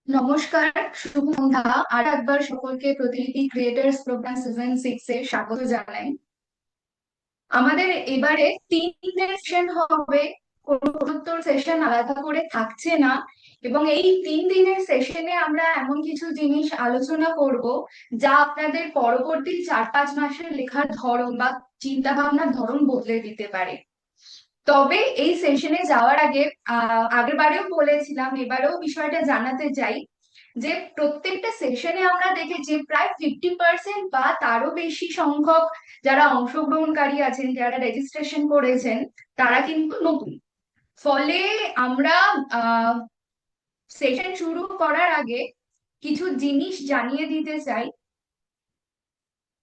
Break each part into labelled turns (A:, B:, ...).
A: নমস্কার, শুভ সন্ধ্যা। আর একবার সকলকে প্রতিলিপি ক্রিয়েটার্স প্রোগ্রাম সিজন 6 এ স্বাগত জানাই। আমাদের এবারে 3 দিনের সেশন হবে, কোনো প্রশ্নোত্তর সেশন আলাদা করে থাকছে না। এবং এই 3 দিনের সেশনে আমরা এমন কিছু জিনিস আলোচনা করব যা আপনাদের পরবর্তী 4-5 মাসের লেখার ধরন বা চিন্তা ভাবনার ধরন বদলে দিতে পারে। তবে এই সেশনে যাওয়ার আগে আগের বারেও বলেছিলাম, এবারেও বিষয়টা জানাতে চাই যে প্রত্যেকটা সেশনে আমরা দেখেছি প্রায় 50% বা তারও বেশি সংখ্যক যারা অংশগ্রহণকারী আছেন, যারা রেজিস্ট্রেশন করেছেন, তারা কিন্তু নতুন। ফলে আমরা সেশন শুরু করার আগে কিছু জিনিস জানিয়ে দিতে চাই।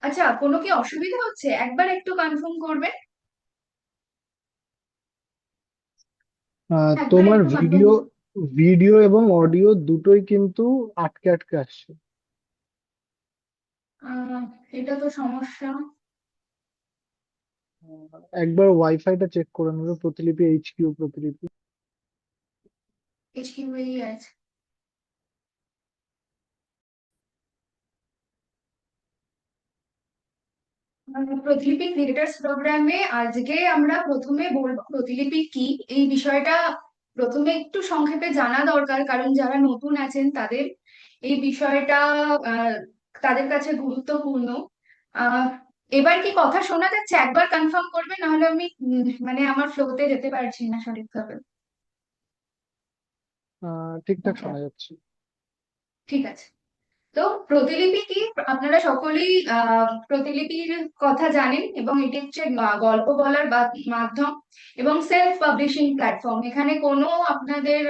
A: আচ্ছা, কোনো কি অসুবিধা হচ্ছে? একবার একটু কনফার্ম করবে। একবার
B: তোমার
A: একটু কনফার্ম।
B: ভিডিও ভিডিও এবং অডিও দুটোই কিন্তু আটকে আটকে আসছে।
A: এটা তো সমস্যা।
B: একবার ওয়াইফাইটা চেক করে নেবে, প্রতিলিপি এইচকিউ প্রতিলিপি।
A: এইচকিউই আছে। প্রতিলিপি ক্রিয়েটার্স প্রোগ্রামে আজকে আমরা প্রথমে বলবো প্রতিলিপি কি, এই বিষয়টা প্রথমে একটু সংক্ষেপে জানা দরকার, কারণ যারা নতুন আছেন তাদের এই বিষয়টা আহ, তাদের কাছে গুরুত্বপূর্ণ। আহ এবার কি কথা শোনা যাচ্ছে? একবার কনফার্ম করবে, নাহলে আমি মানে আমার ফ্লোতে যেতে পারছি না সঠিকভাবে।
B: ঠিকঠাক
A: আচ্ছা,
B: শোনা যাচ্ছে।
A: ঠিক আছে। তো প্রতিলিপি কি, আপনারা সকলেই প্রতিলিপির কথা জানেন, এবং এটি হচ্ছে গল্প বলার মাধ্যম এবং সেলফ পাবলিশিং প্ল্যাটফর্ম। এখানে কোনো আপনাদের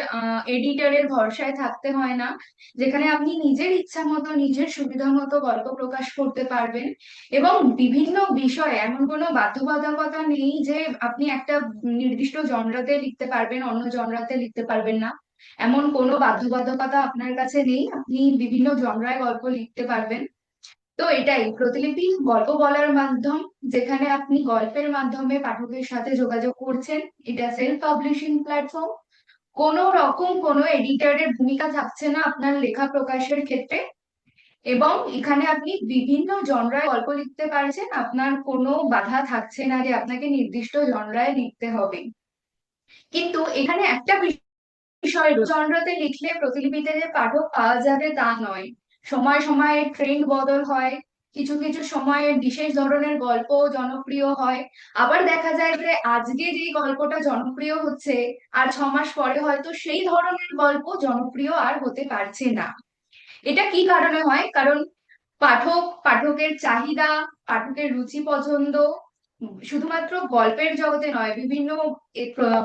A: এডিটরের ভরসায় থাকতে হয় না, যেখানে আপনি নিজের ইচ্ছা মতো নিজের সুবিধা মতো গল্প প্রকাশ করতে পারবেন। এবং বিভিন্ন বিষয়ে এমন কোনো বাধ্যবাধকতা নেই যে আপনি একটা নির্দিষ্ট জনরাতে লিখতে পারবেন, অন্য জনরাতে লিখতে পারবেন না। এমন কোনো বাধ্যবাধকতা আপনার কাছে নেই, আপনি বিভিন্ন জনরায় গল্প লিখতে পারবেন। তো এটাই প্রতিলিপি, গল্প বলার মাধ্যম, যেখানে আপনি গল্পের মাধ্যমে পাঠকের সাথে যোগাযোগ করছেন। এটা সেলফ পাবলিশিং প্ল্যাটফর্ম। কোনো রকম কোনো এডিটরের ভূমিকা থাকছে না আপনার লেখা প্রকাশের ক্ষেত্রে। এবং এখানে আপনি বিভিন্ন জনরায় গল্প লিখতে পারছেন, আপনার কোনো বাধা থাকছে না যে আপনাকে নির্দিষ্ট জনরায় লিখতে হবে। কিন্তু এখানে একটা বিষয়, জনরাতে লিখলে প্রতিলিপিতে যে পাঠক পাওয়া যাবে তা নয়। সময় সময়ে ট্রেন্ড বদল হয়, কিছু কিছু সময়ে বিশেষ ধরনের গল্প জনপ্রিয় হয়। আবার দেখা যায় যে আজকে যে গল্পটা জনপ্রিয় হচ্ছে, আর 6 মাস পরে হয়তো সেই ধরনের গল্প জনপ্রিয় আর হতে পারছে না। এটা কি কারণে হয়? কারণ পাঠকের চাহিদা, পাঠকের রুচি পছন্দ শুধুমাত্র গল্পের জগতে নয়, বিভিন্ন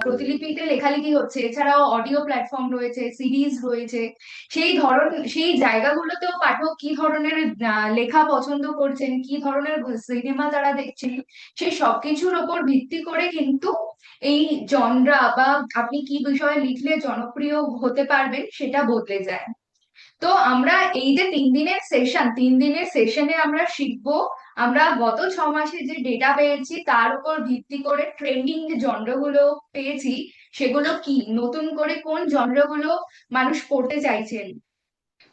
A: প্রতিলিপিতে লেখালেখি হচ্ছে, এছাড়াও অডিও প্ল্যাটফর্ম রয়েছে, সিরিজ রয়েছে। সেই জায়গাগুলোতেও পাঠক কি ধরনের লেখা পছন্দ করছেন, কি ধরনের সিনেমা তারা দেখছেন, সেই সবকিছুর ওপর ভিত্তি করে কিন্তু এই জনরা বা আপনি কি বিষয়ে লিখলে জনপ্রিয় হতে পারবেন সেটা বদলে যায়। তো আমরা এই যে 3 দিনের সেশনে আমরা শিখবো, আমরা গত 6 মাসে যে ডেটা পেয়েছি তার উপর ভিত্তি করে ট্রেন্ডিং যে জনরাগুলো পেয়েছি, সেগুলো কি, নতুন করে কোন জনরাগুলো মানুষ পড়তে চাইছেন,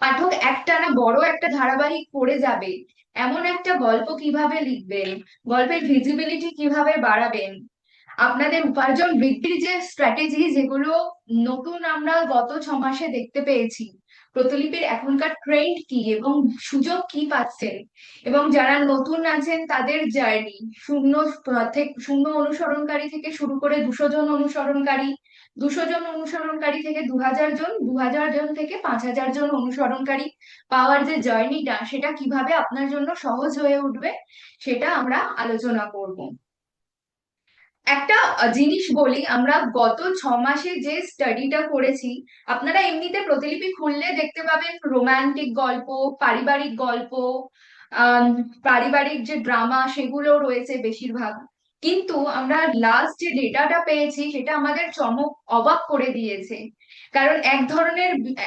A: পাঠক একটানা বড় একটা ধারাবাহিক পড়ে যাবে এমন একটা গল্প কিভাবে লিখবেন, গল্পের ভিজিবিলিটি কিভাবে বাড়াবেন, আপনাদের উপার্জন বৃদ্ধির যে স্ট্র্যাটেজি, যেগুলো নতুন আমরা গত 6 মাসে দেখতে পেয়েছি, প্রতিলিপির এখনকার ট্রেন্ড কি এবং সুযোগ কি পাচ্ছেন, এবং যারা নতুন আছেন তাদের জার্নি, শূন্য অনুসরণকারী থেকে শুরু করে 200 জন অনুসরণকারী, 200 জন অনুসরণকারী থেকে 2000 জন, 2000 জন থেকে 5000 জন অনুসরণকারী পাওয়ার যে জার্নিটা, সেটা কিভাবে আপনার জন্য সহজ হয়ে উঠবে সেটা আমরা আলোচনা করব। একটা জিনিস বলি, আমরা গত 6 মাসে যে স্টাডিটা করেছি, আপনারা এমনিতে প্রতিলিপি খুললে দেখতে পাবেন রোমান্টিক গল্প, পারিবারিক গল্প, আহ পারিবারিক যে ড্রামা সেগুলো রয়েছে বেশিরভাগ। কিন্তু আমরা লাস্ট যে ডেটাটা পেয়েছি সেটা আমাদের চমক অবাক করে দিয়েছে। কারণ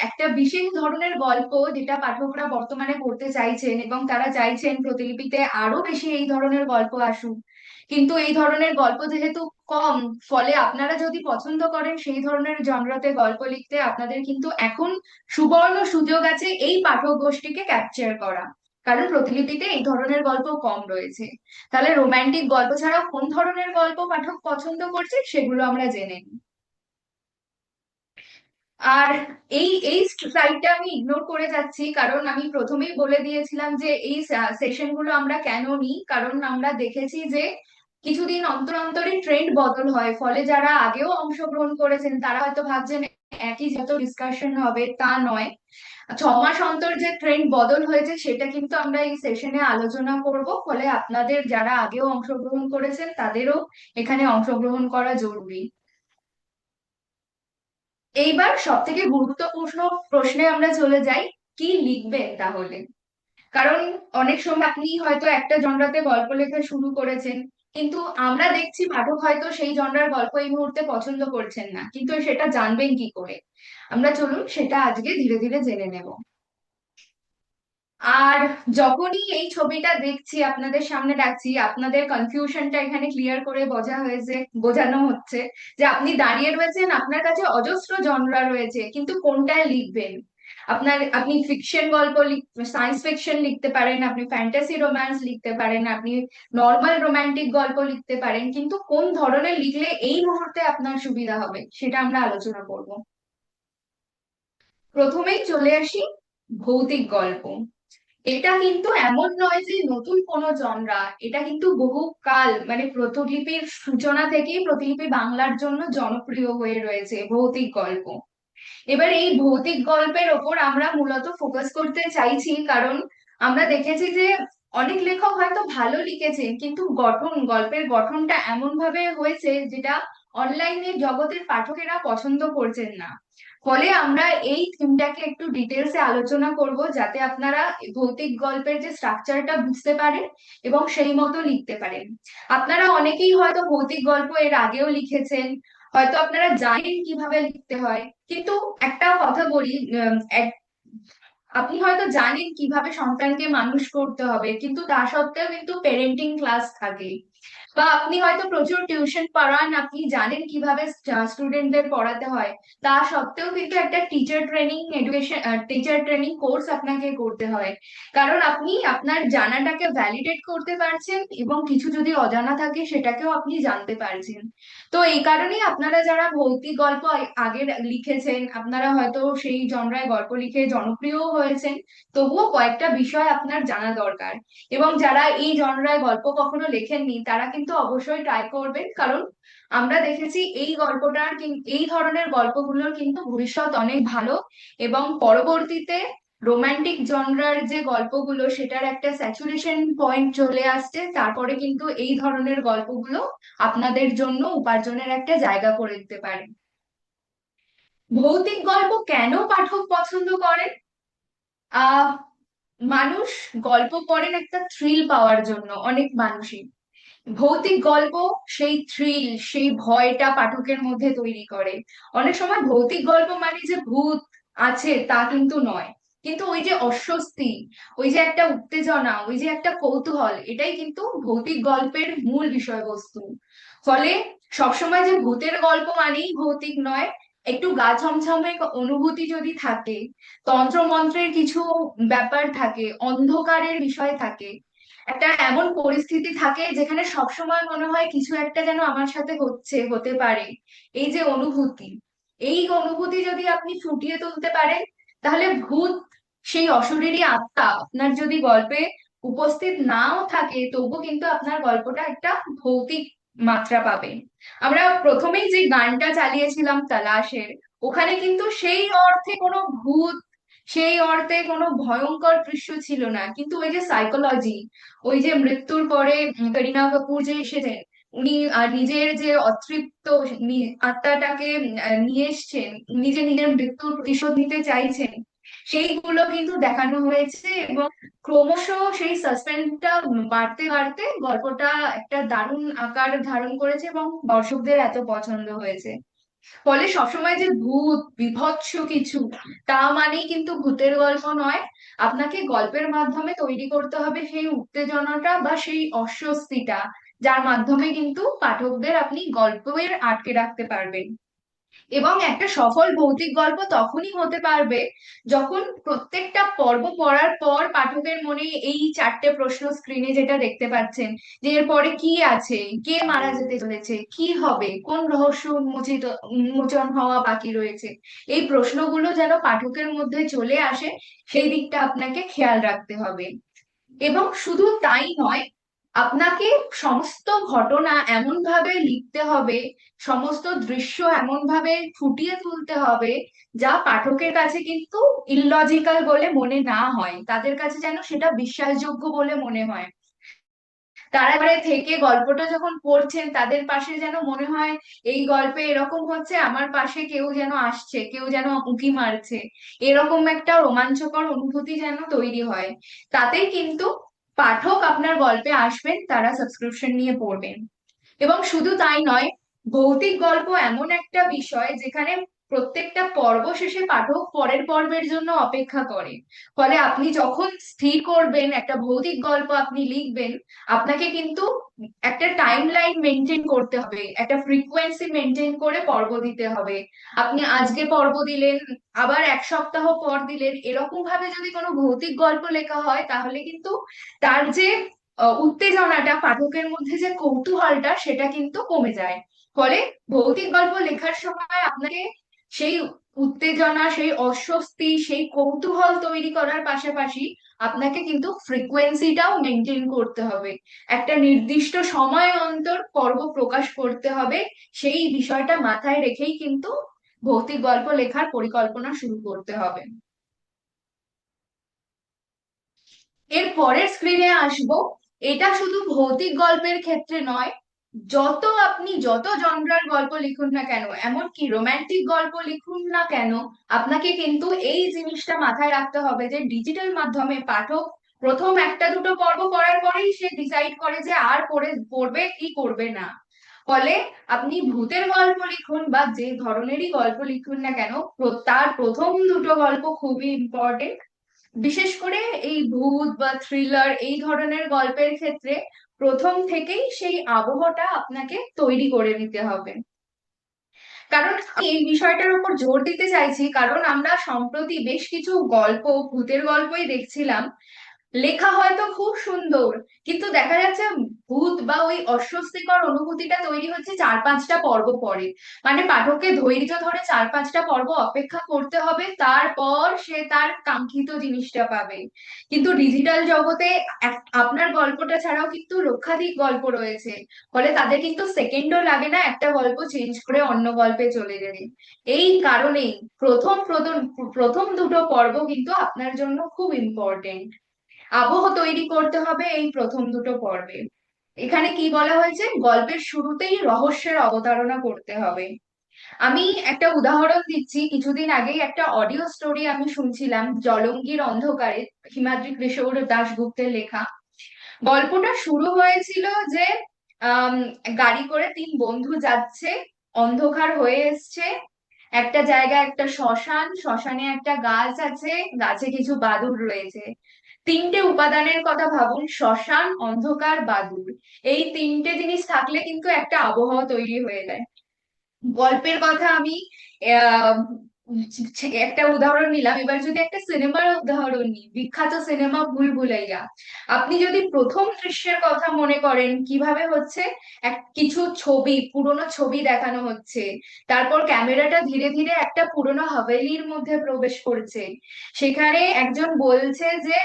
A: একটা বিশেষ ধরনের গল্প যেটা পাঠকরা বর্তমানে পড়তে চাইছেন, এবং তারা চাইছেন প্রতিলিপিতে আরো বেশি এই ধরনের গল্প আসুক, কিন্তু এই ধরনের গল্প যেহেতু কম, ফলে আপনারা যদি পছন্দ করেন সেই ধরনের জনরাতে গল্প লিখতে, আপনাদের কিন্তু এখন সুবর্ণ সুযোগ আছে এই পাঠক গোষ্ঠীকে ক্যাপচার করা, কারণ প্রতিলিপিতে এই ধরনের গল্প কম রয়েছে। তাহলে রোমান্টিক গল্প ছাড়াও কোন ধরনের গল্প পাঠক পছন্দ করছে সেগুলো আমরা জেনে নিই। আর এই এই স্লাইডটা আমি ইগনোর করে যাচ্ছি, কারণ আমি প্রথমেই বলে দিয়েছিলাম যে এই সেশন গুলো আমরা কেন নিই, কারণ আমরা দেখেছি যে কিছুদিন অন্তর অন্তরই ট্রেন্ড বদল হয়, ফলে যারা আগেও অংশগ্রহণ করেছেন তারা হয়তো ভাবছেন একই যত ডিসকাশন হবে, তা নয়। 6 মাস অন্তর যে ট্রেন্ড বদল হয়েছে সেটা কিন্তু আমরা এই সেশনে আলোচনা করব, ফলে আপনাদের যারা আগেও অংশগ্রহণ করেছেন তাদেরও এখানে অংশগ্রহণ করা জরুরি। এইবার সব থেকে গুরুত্বপূর্ণ প্রশ্নে আমরা চলে যাই, কি লিখবেন তাহলে। কারণ অনেক সময় আপনি হয়তো একটা জনরাতে গল্প লেখা শুরু করেছেন, কিন্তু আমরা দেখছি পাঠক হয়তো সেই জনরার গল্প এই মুহূর্তে পছন্দ করছেন না, কিন্তু সেটা জানবেন কি করে? আমরা চলুন সেটা আজকে ধীরে ধীরে জেনে নেব। আর যখনই এই ছবিটা দেখছি আপনাদের সামনে রাখছি, আপনাদের কনফিউশনটা এখানে ক্লিয়ার করে বোঝানো হচ্ছে যে আপনি দাঁড়িয়ে রয়েছেন, আপনার কাছে অজস্র জনরা রয়েছে, কিন্তু কোনটায় লিখবেন। আপনি ফিকশন গল্প সায়েন্স ফিকশন লিখতে পারেন, আপনি ফ্যান্টাসি রোম্যান্স লিখতে পারেন, আপনি নর্মাল রোমান্টিক গল্প লিখতে পারেন, কিন্তু কোন ধরনের লিখলে এই মুহূর্তে আপনার সুবিধা হবে সেটা আমরা আলোচনা করব। প্রথমেই চলে আসি ভৌতিক গল্প। এটা কিন্তু এমন নয় যে নতুন কোনো জনরা, এটা কিন্তু বহুকাল মানে প্রতিলিপির সূচনা থেকেই প্রতিলিপি বাংলার জন্য জনপ্রিয় হয়ে রয়েছে ভৌতিক গল্প। এবার এই ভৌতিক গল্পের ওপর আমরা মূলত ফোকাস করতে চাইছি, কারণ আমরা দেখেছি যে অনেক লেখক হয়তো ভালো লিখেছেন, কিন্তু গল্পের গঠনটা এমন ভাবে হয়েছে যেটা অনলাইনে জগতের পাঠকেরা পছন্দ করছেন না। ফলে আমরা এই থিমটাকে একটু ডিটেলসে আলোচনা করব, যাতে আপনারা ভৌতিক গল্পের যে স্ট্রাকচারটা বুঝতে পারেন এবং সেই মতো লিখতে পারেন। আপনারা অনেকেই হয়তো ভৌতিক গল্প এর আগেও লিখেছেন, হয়তো আপনারা জানেন কিভাবে লিখতে হয়, কিন্তু একটা কথা বলি, আপনি হয়তো জানেন কিভাবে সন্তানকে মানুষ করতে হবে, কিন্তু তা সত্ত্বেও কিন্তু পেরেন্টিং ক্লাস থাকে, বা আপনি হয়তো প্রচুর টিউশন পড়ান, আপনি জানেন কিভাবে স্টুডেন্টদের পড়াতে হয়, তা সত্ত্বেও কিন্তু একটা টিচার ট্রেনিং কোর্স আপনাকে করতে হয়, কারণ আপনি আপনার জানাটাকে ভ্যালিডেট করতে পারছেন এবং কিছু যদি অজানা থাকে সেটাকেও আপনি জানতে পারছেন। তো এই কারণেই আপনারা যারা ভৌতিক গল্প আগে লিখেছেন, আপনারা হয়তো সেই জনরায় গল্প লিখে জনপ্রিয় হয়েছেন, তবুও কয়েকটা বিষয় আপনার জানা দরকার। এবং যারা এই জনরায় গল্প কখনো লেখেননি তারা কিন্তু অবশ্যই ট্রাই করবেন, কারণ আমরা দেখেছি এই ধরনের গল্পগুলোর কিন্তু ভবিষ্যৎ অনেক ভালো, এবং পরবর্তীতে রোমান্টিক জনরার যে গল্পগুলো সেটার একটা স্যাচুরেশন পয়েন্ট চলে আসছে, তারপরে কিন্তু এই ধরনের গল্পগুলো আপনাদের জন্য উপার্জনের একটা জায়গা করে দিতে পারে। ভৌতিক গল্প কেন পাঠক পছন্দ করেন? আহ মানুষ গল্প পড়েন একটা থ্রিল পাওয়ার জন্য, অনেক মানুষই। ভৌতিক গল্প সেই থ্রিল, সেই ভয়টা পাঠকের মধ্যে তৈরি করে। অনেক সময় ভৌতিক গল্প মানে যে ভূত আছে তা কিন্তু নয়, কিন্তু ওই যে অস্বস্তি, ওই যে একটা উত্তেজনা, ওই যে একটা কৌতূহল, এটাই কিন্তু ভৌতিক গল্পের মূল বিষয়বস্তু। ফলে সবসময় যে ভূতের গল্প মানেই ভৌতিক নয়, একটু গা ছমছমে অনুভূতি যদি থাকে, তন্ত্র মন্ত্রের কিছু ব্যাপার থাকে, অন্ধকারের বিষয় থাকে, একটা এমন পরিস্থিতি থাকে যেখানে সবসময় মনে হয় কিছু একটা যেন আমার সাথে হতে পারে, এই যে অনুভূতি, এই অনুভূতি যদি আপনি ফুটিয়ে তুলতে পারেন, তাহলে ভূত, সেই অশরীরী আত্মা আপনার যদি গল্পে উপস্থিত নাও থাকে, তবু কিন্তু আপনার গল্পটা একটা ভৌতিক মাত্রা পাবে। আমরা প্রথমেই যে গানটা চালিয়েছিলাম তালাশের, ওখানে কিন্তু সেই অর্থে কোনো ভূত, সেই অর্থে কোনো ভয়ঙ্কর দৃশ্য ছিল না, কিন্তু ওই যে সাইকোলজি, ওই যে মৃত্যুর পরে করিনা কাপুর যে এসেছেন, উনি নিজের যে অতৃপ্ত আত্মাটাকে নিয়ে এসছেন, নিজে নিজের মৃত্যুর প্রতিশোধ নিতে চাইছেন, সেইগুলো কিন্তু দেখানো হয়েছে, এবং ক্রমশ সেই সাসপেন্সটা বাড়তে বাড়তে গল্পটা একটা দারুণ আকার ধারণ করেছে এবং দর্শকদের এত পছন্দ হয়েছে। ফলে সবসময় যে ভূত বিভৎস কিছু, তা মানেই কিন্তু ভূতের গল্প নয়। আপনাকে গল্পের মাধ্যমে তৈরি করতে হবে সেই উত্তেজনাটা বা সেই অস্বস্তিটা, যার মাধ্যমে কিন্তু পাঠকদের আপনি গল্পের আটকে রাখতে পারবেন। এবং একটা সফল ভৌতিক গল্প তখনই হতে পারবে যখন প্রত্যেকটা পর্ব পড়ার পর পাঠকের মনে এই চারটে প্রশ্ন স্ক্রিনে যেটা দেখতে পাচ্ছেন, যে এরপরে কি আছে, কে মারা যেতে চলেছে, কি হবে, কোন রহস্য উন্মোচন হওয়া বাকি রয়েছে, এই প্রশ্নগুলো যেন পাঠকের মধ্যে চলে আসে, সেই দিকটা আপনাকে খেয়াল রাখতে হবে। এবং শুধু তাই নয়, আপনাকে সমস্ত ঘটনা এমন ভাবে লিখতে হবে, সমস্ত দৃশ্য এমন ভাবে ফুটিয়ে তুলতে হবে, যা পাঠকের কাছে কিন্তু ইললজিক্যাল বলে মনে না হয়, তাদের কাছে যেন সেটা বিশ্বাসযোগ্য বলে মনে হয়। তারা এবারে থেকে গল্পটা যখন পড়ছেন তাদের পাশে যেন মনে হয় এই গল্পে এরকম হচ্ছে, আমার পাশে কেউ যেন আসছে, কেউ যেন উঁকি মারছে, এরকম একটা রোমাঞ্চকর অনুভূতি যেন তৈরি হয়। তাতেই কিন্তু পাঠক আপনার গল্পে আসবেন, তারা সাবস্ক্রিপশন নিয়ে পড়বেন। এবং শুধু তাই নয়, ভৌতিক গল্প এমন একটা বিষয় যেখানে প্রত্যেকটা পর্ব শেষে পাঠক পরের পর্বের জন্য অপেক্ষা করে। ফলে আপনি যখন স্থির করবেন একটা ভৌতিক গল্প আপনি লিখবেন, আপনাকে কিন্তু একটা টাইম লাইন মেনটেন করতে হবে, একটা ফ্রিকোয়েন্সি মেনটেন করে পর্ব দিতে হবে। আপনি আজকে পর্ব দিলেন, আবার এক সপ্তাহ পর দিলেন, এরকম ভাবে যদি কোনো ভৌতিক গল্প লেখা হয় তাহলে কিন্তু তার যে উত্তেজনাটা, পাঠকের মধ্যে যে কৌতূহলটা, সেটা কিন্তু কমে যায়। ফলে ভৌতিক গল্প লেখার সময় আপনাকে সেই উত্তেজনা, সেই অস্বস্তি, সেই কৌতূহল তৈরি করার পাশাপাশি আপনাকে কিন্তু ফ্রিকোয়েন্সিটাও মেনটেন করতে হবে, একটা নির্দিষ্ট সময় অন্তর পর্ব প্রকাশ করতে হবে। সেই বিষয়টা মাথায় রেখেই কিন্তু ভৌতিক গল্প লেখার পরিকল্পনা শুরু করতে হবে। এর পরের স্ক্রিনে আসবো, এটা শুধু ভৌতিক গল্পের ক্ষেত্রে নয়, যত জনরার গল্প লিখুন না কেন, এমনকি রোমান্টিক গল্প লিখুন না কেন, আপনাকে কিন্তু এই জিনিসটা মাথায় রাখতে হবে যে ডিজিটাল মাধ্যমে পাঠক প্রথম একটা দুটো পর্ব পড়ার পরেই সে ডিসাইড করে যে আর পড়বে কি করবে না। ফলে আপনি ভূতের গল্প লিখুন বা যে ধরনেরই গল্প লিখুন না কেন, তার প্রথম দুটো গল্প খুবই ইম্পর্টেন্ট। বিশেষ করে এই ভূত বা থ্রিলার এই ধরনের গল্পের ক্ষেত্রে প্রথম থেকেই সেই আবহটা আপনাকে তৈরি করে নিতে হবে। কারণ আমি এই বিষয়টার উপর জোর দিতে চাইছি, কারণ আমরা সম্প্রতি বেশ কিছু গল্প, ভূতের গল্পই দেখছিলাম, লেখা হয়তো খুব সুন্দর, কিন্তু দেখা যাচ্ছে ভূত বা ওই অস্বস্তিকর অনুভূতিটা তৈরি হচ্ছে চার পাঁচটা পর্ব পরে। মানে পাঠককে ধৈর্য ধরে চার পাঁচটা পর্ব অপেক্ষা করতে হবে, তারপর সে তার কাঙ্ক্ষিত জিনিসটা পাবে। কিন্তু ডিজিটাল জগতে আপনার গল্পটা ছাড়াও কিন্তু লক্ষাধিক গল্প রয়েছে, ফলে তাদের কিন্তু সেকেন্ডও লাগে না একটা গল্প চেঞ্জ করে অন্য গল্পে চলে যেতে। এই কারণেই প্রথম প্রথম প্রথম দুটো পর্ব কিন্তু আপনার জন্য খুব ইম্পর্টেন্ট। আবহ তৈরি করতে হবে এই প্রথম দুটো পর্বে। এখানে কি বলা হয়েছে, গল্পের শুরুতেই রহস্যের অবতারণা করতে হবে। আমি একটা উদাহরণ দিচ্ছি, কিছুদিন আগেই একটা অডিও স্টোরি আমি শুনছিলাম, জলঙ্গির অন্ধকারে, হিমাদ্রি কিশোর দাশগুপ্তের লেখা। গল্পটা শুরু হয়েছিল যে আম, গাড়ি করে তিন বন্ধু যাচ্ছে, অন্ধকার হয়ে এসছে, একটা জায়গায় একটা শ্মশান, শ্মশানে একটা গাছ আছে, গাছে কিছু বাদুড় রয়েছে। তিনটে উপাদানের কথা ভাবুন, শ্মশান, অন্ধকার, বাদুড়। এই তিনটে জিনিস থাকলে কিন্তু একটা আবহাওয়া তৈরি হয়ে যায়। গল্পের কথা আমি আহ একটা উদাহরণ নিলাম, এবার যদি একটা সিনেমার উদাহরণ নিই, বিখ্যাত সিনেমা ভুল ভুলাইয়া। আপনি যদি প্রথম দৃশ্যের কথা মনে করেন, কিভাবে হচ্ছে কিছু ছবি, পুরোনো ছবি দেখানো হচ্ছে, তারপর ক্যামেরাটা ধীরে ধীরে একটা পুরোনো হাভেলির মধ্যে প্রবেশ করছে, সেখানে একজন বলছে যে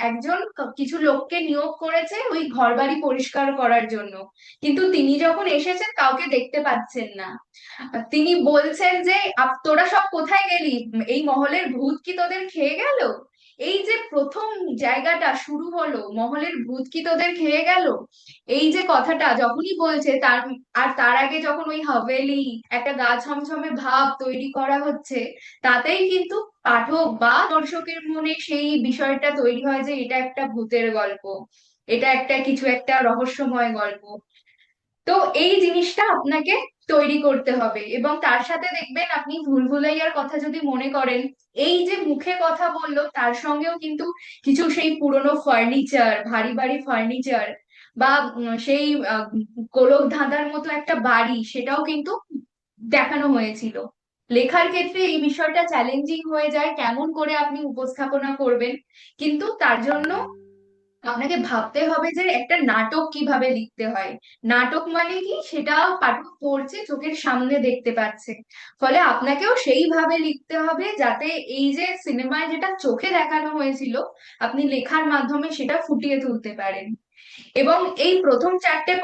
A: একজন কিছু লোককে নিয়োগ করেছে ওই ঘরবাড়ি পরিষ্কার করার জন্য, কিন্তু তিনি যখন এসেছেন কাউকে দেখতে পাচ্ছেন না। তিনি বলছেন যে তোরা সব কোথায় গেলি, এই মহলের ভূত কি তোদের খেয়ে গেল? এই যে প্রথম জায়গাটা শুরু হলো, মহলের ভূত কি তোদের খেয়ে গেল, এই যে কথাটা যখনই বলছে, তার আগে যখন ওই হাভেলি, একটা গা ছমছমে ভাব তৈরি করা হচ্ছে, তাতেই কিন্তু পাঠক বা দর্শকের মনে সেই বিষয়টা তৈরি হয় যে এটা একটা ভূতের গল্প, এটা একটা কিছু একটা রহস্যময় গল্প। তো এই জিনিসটা আপনাকে তৈরি করতে হবে। এবং তার সাথে দেখবেন, আপনি ভুলভুলাইয়ার কথা যদি মনে করেন, এই যে মুখে কথা বললো তার সঙ্গেও কিন্তু কিছু সেই পুরনো ফার্নিচার, ভারী ভারী ফার্নিচার, বা সেই গোলক ধাঁধার মতো একটা বাড়ি, সেটাও কিন্তু দেখানো হয়েছিল। লেখার ক্ষেত্রে এই বিষয়টা চ্যালেঞ্জিং হয়ে যায়, কেমন করে আপনি উপস্থাপনা করবেন। কিন্তু তার জন্য আপনাকে ভাবতে হবে যে একটা নাটক কিভাবে লিখতে হয়। নাটক মানে কি, সেটা পাঠক পড়ছে, চোখের সামনে দেখতে পাচ্ছে। ফলে আপনাকেও সেইভাবে লিখতে হবে যাতে এই যে সিনেমায় যেটা চোখে দেখানো হয়েছিল, আপনি লেখার মাধ্যমে সেটা ফুটিয়ে তুলতে পারেন। এবং এই প্রথম চারটে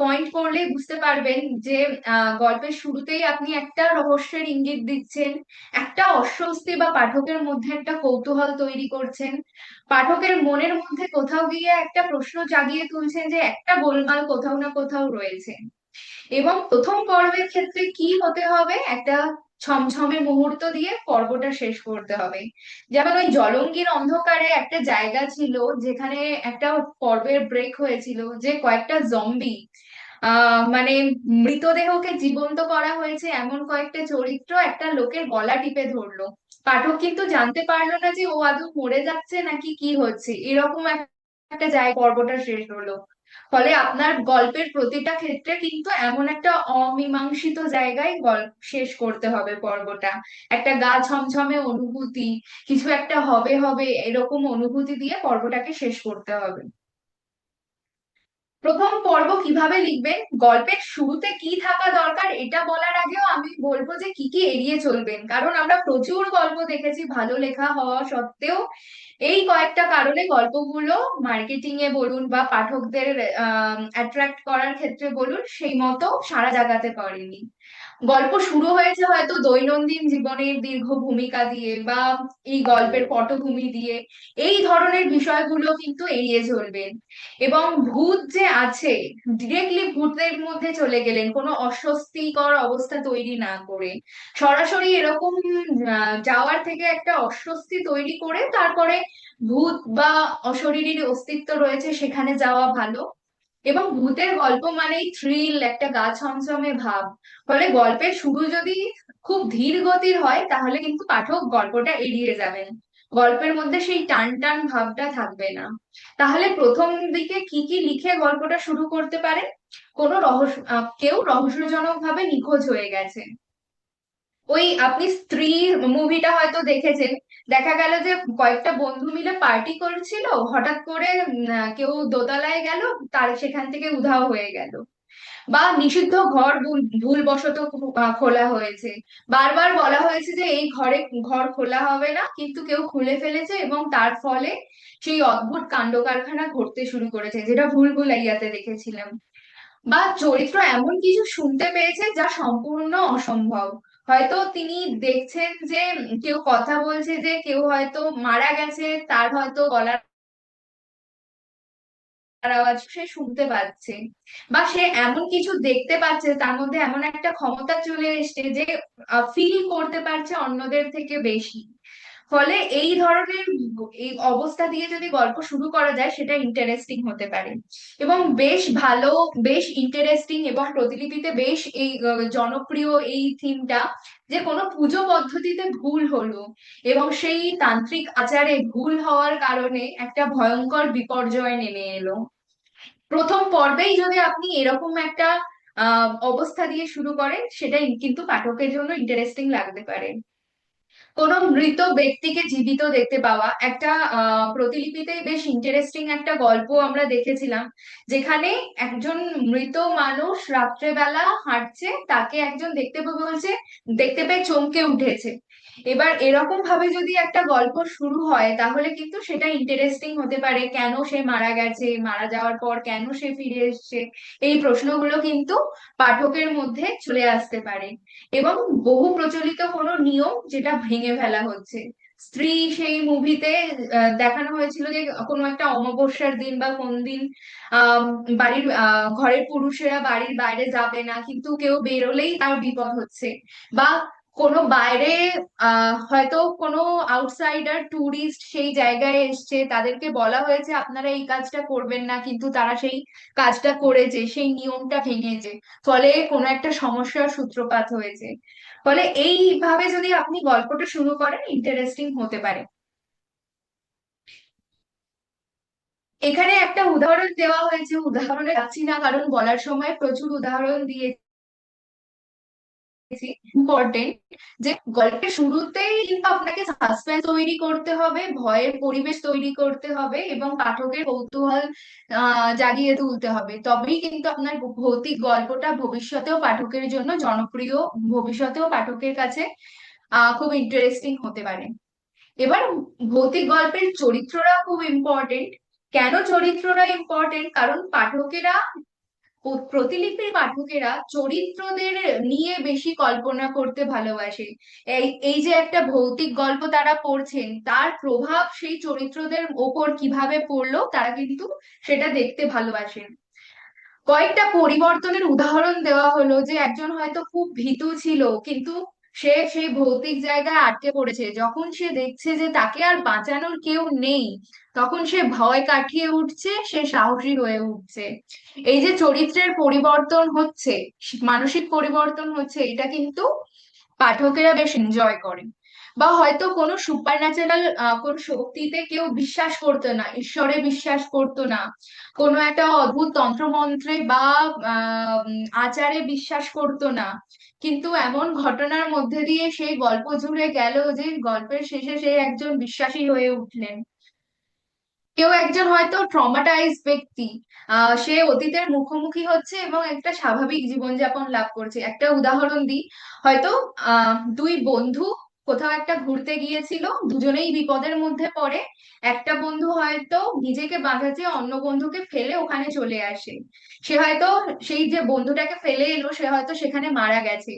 A: পয়েন্ট পড়লে বুঝতে পারবেন যে গল্পের শুরুতেই আপনি একটা রহস্যের ইঙ্গিত দিচ্ছেন, একটা অস্বস্তি বা পাঠকের মধ্যে একটা কৌতূহল তৈরি করছেন, পাঠকের মনের মধ্যে কোথাও গিয়ে একটা প্রশ্ন জাগিয়ে তুলছেন যে একটা গোলমাল কোথাও না কোথাও রয়েছে। এবং প্রথম পর্বের ক্ষেত্রে কি হতে হবে, একটা ছমছমে মুহূর্ত দিয়ে পর্বটা শেষ করতে হবে। যেমন ওই জলঙ্গির অন্ধকারে একটা জায়গা ছিল যেখানে একটা পর্বের ব্রেক হয়েছিল, যে কয়েকটা জম্বি মানে মৃতদেহকে জীবন্ত করা হয়েছে এমন কয়েকটা চরিত্র একটা লোকের গলা টিপে ধরলো। পাঠক কিন্তু জানতে পারলো না যে ও আদৌ মরে যাচ্ছে নাকি কি হচ্ছে, এরকম একটা জায়গা পর্বটা শেষ হলো। ফলে আপনার গল্পের প্রতিটা ক্ষেত্রে কিন্তু এমন একটা অমীমাংসিত জায়গায় গল্প শেষ করতে হবে পর্বটা। একটা গা ছমছমে অনুভূতি, কিছু একটা হবে হবে এরকম অনুভূতি দিয়ে পর্বটাকে শেষ করতে হবে। প্রথম পর্ব কিভাবে লিখবেন, গল্পের শুরুতে কি থাকা দরকার এটা বলার আগেও আমি বলবো যে কি কি এড়িয়ে চলবেন। কারণ আমরা প্রচুর গল্প দেখেছি ভালো লেখা হওয়া সত্ত্বেও এই কয়েকটা কারণে গল্পগুলো মার্কেটিং এ বলুন বা পাঠকদের অ্যাট্রাক্ট করার ক্ষেত্রে বলুন সেই মতো সাড়া জাগাতে পারেনি। গল্প শুরু হয়েছে হয়তো দৈনন্দিন জীবনের দীর্ঘ ভূমিকা দিয়ে বা এই গল্পের পটভূমি দিয়ে, এই ধরনের বিষয়গুলো কিন্তু এড়িয়ে চলবেন। এবং ভূত যে আছে, ডিরেক্টলি ভূতের মধ্যে চলে গেলেন, কোনো অস্বস্তিকর অবস্থা তৈরি না করে সরাসরি এরকম যাওয়ার থেকে একটা অস্বস্তি তৈরি করে তারপরে ভূত বা অশরীরীর অস্তিত্ব রয়েছে সেখানে যাওয়া ভালো। এবং ভূতের গল্প মানেই থ্রিল, একটা গা ছমছমে ভাব। ফলে গল্পের শুরু যদি খুব ধীর গতির হয় তাহলে কিন্তু পাঠক গল্পটা এড়িয়ে যাবেন, গল্পের মধ্যে সেই টান টান ভাবটা থাকবে না। তাহলে প্রথম দিকে কি কি লিখে গল্পটা শুরু করতে পারে, কোনো কেউ রহস্যজনক ভাবে নিখোঁজ হয়ে গেছে। ওই আপনি স্ত্রী মুভিটা হয়তো দেখেছেন, দেখা গেল যে কয়েকটা বন্ধু মিলে পার্টি করছিল, হঠাৎ করে কেউ দোতলায় গেল, তার সেখান থেকে উধাও হয়ে গেল। বা নিষিদ্ধ ঘর ভুলবশত খোলা হয়েছে, বারবার বলা হয়েছে যে এই ঘর খোলা হবে না, কিন্তু কেউ খুলে ফেলেছে এবং তার ফলে সেই অদ্ভুত কাণ্ড কারখানা ঘটতে শুরু করেছে, যেটা ভুলভুলাইয়াতে দেখেছিলাম। বা চরিত্র এমন কিছু শুনতে পেয়েছে যা সম্পূর্ণ অসম্ভব। হয়তো তিনি দেখছেন যে কেউ কথা বলছে, যে কেউ হয়তো মারা গেছে, তার হয়তো গলার আওয়াজ সে শুনতে পাচ্ছে, বা সে এমন কিছু দেখতে পাচ্ছে, তার মধ্যে এমন একটা ক্ষমতা চলে এসেছে যে ফিল করতে পারছে অন্যদের থেকে বেশি। ফলে এই ধরনের এই অবস্থা দিয়ে যদি গল্প শুরু করা যায় সেটা ইন্টারেস্টিং হতে পারে। এবং বেশ ভালো, বেশ ইন্টারেস্টিং, এবং প্রতিলিপিতে বেশ এই জনপ্রিয় এই থিমটা, যে কোনো পুজো পদ্ধতিতে ভুল হলো এবং সেই তান্ত্রিক আচারে ভুল হওয়ার কারণে একটা ভয়ঙ্কর বিপর্যয় নেমে এলো। প্রথম পর্বেই যদি আপনি এরকম একটা অবস্থা দিয়ে শুরু করেন, সেটাই কিন্তু পাঠকের জন্য ইন্টারেস্টিং লাগতে পারে। কোনো মৃত ব্যক্তিকে জীবিত দেখতে পাওয়া, একটা প্রতিলিপিতেই বেশ ইন্টারেস্টিং একটা গল্প আমরা দেখেছিলাম, যেখানে একজন মৃত মানুষ রাত্রেবেলা হাঁটছে, তাকে একজন দেখতে পেয়ে বলছে, দেখতে পেয়ে চমকে উঠেছে। এবার এরকম ভাবে যদি একটা গল্প শুরু হয় তাহলে কিন্তু সেটা ইন্টারেস্টিং হতে পারে, কেন সে মারা গেছে, মারা যাওয়ার পর কেন সে ফিরে এসেছে, এই প্রশ্নগুলো কিন্তু পাঠকের মধ্যে চলে আসতে পারে। এবং বহু প্রচলিত কোনো নিয়ম যেটা ভেঙে ফেলা হচ্ছে। স্ত্রী সেই মুভিতে দেখানো হয়েছিল যে কোনো একটা অমাবস্যার দিন বা কোন দিন আহ বাড়ির ঘরের পুরুষেরা বাড়ির বাইরে যাবে না, কিন্তু কেউ বেরোলেই তার বিপদ হচ্ছে। বা কোনো বাইরে হয়তো কোনো আউটসাইডার টুরিস্ট সেই জায়গায় এসছে, তাদেরকে বলা হয়েছে আপনারা এই কাজটা করবেন না, কিন্তু তারা সেই কাজটা করেছে, সেই নিয়মটা ভেঙেছে। ফলে কোনো একটা সমস্যার সূত্রপাত হয়েছে। ফলে এইভাবে যদি আপনি গল্পটা শুরু করেন ইন্টারেস্টিং হতে পারে। এখানে একটা উদাহরণ দেওয়া হয়েছে, উদাহরণে যাচ্ছি না কারণ বলার সময় প্রচুর উদাহরণ দিয়েছি। ইম্পর্টেন্ট যে গল্পের শুরুতেই কিন্তু আপনাকে সাসপেন্স তৈরি করতে হবে, ভয়ের পরিবেশ তৈরি করতে হবে এবং পাঠকের কৌতূহল জাগিয়ে তুলতে হবে, তবেই কিন্তু আপনার ভৌতিক গল্পটা ভবিষ্যতেও পাঠকের জন্য জনপ্রিয়, ভবিষ্যতেও পাঠকের কাছে খুব ইন্টারেস্টিং হতে পারে। এবার ভৌতিক গল্পের চরিত্ররা খুব ইম্পর্টেন্ট। কেন চরিত্ররা ইম্পর্টেন্ট? কারণ পাঠকেরা, প্রতিলিপির পাঠকেরা চরিত্রদের নিয়ে বেশি কল্পনা করতে ভালোবাসে। এই এই যে একটা ভৌতিক গল্প তারা পড়ছেন, তার প্রভাব সেই চরিত্রদের ওপর কিভাবে পড়লো তারা কিন্তু সেটা দেখতে ভালোবাসেন। কয়েকটা পরিবর্তনের উদাহরণ দেওয়া হলো, যে একজন হয়তো খুব ভীতু ছিল, কিন্তু সে সেই ভৌতিক জায়গায় আটকে পড়েছে, যখন সে দেখছে যে তাকে আর বাঁচানোর কেউ নেই, তখন সে ভয় কাটিয়ে উঠছে, সে সাহসী হয়ে উঠছে। এই যে চরিত্রের পরিবর্তন হচ্ছে, মানসিক পরিবর্তন হচ্ছে, এটা কিন্তু পাঠকেরা বেশ এনজয় করে। বা হয়তো কোনো সুপার ন্যাচারাল কোন শক্তিতে কেউ বিশ্বাস করতো না, ঈশ্বরে বিশ্বাস করতো না, কোনো একটা অদ্ভুত তন্ত্রমন্ত্রে বা আচারে বিশ্বাস করতো না, কিন্তু এমন ঘটনার মধ্যে দিয়ে সেই গল্প জুড়ে গেল যে গল্পের শেষে সে একজন বিশ্বাসী হয়ে উঠলেন। কেউ একজন হয়তো ট্রমাটাইজ ব্যক্তি, সে অতীতের মুখোমুখি হচ্ছে এবং একটা স্বাভাবিক জীবনযাপন লাভ করছে। একটা উদাহরণ দিই, হয়তো দুই বন্ধু কোথাও একটা ঘুরতে গিয়েছিল, দুজনেই বিপদের মধ্যে পড়ে। একটা বন্ধু হয়তো নিজেকে বাঁচাতে অন্য বন্ধুকে ফেলে ওখানে চলে আসে। সে হয়তো, সেই যে বন্ধুটাকে ফেলে এলো সে হয়তো সেখানে মারা গেছে।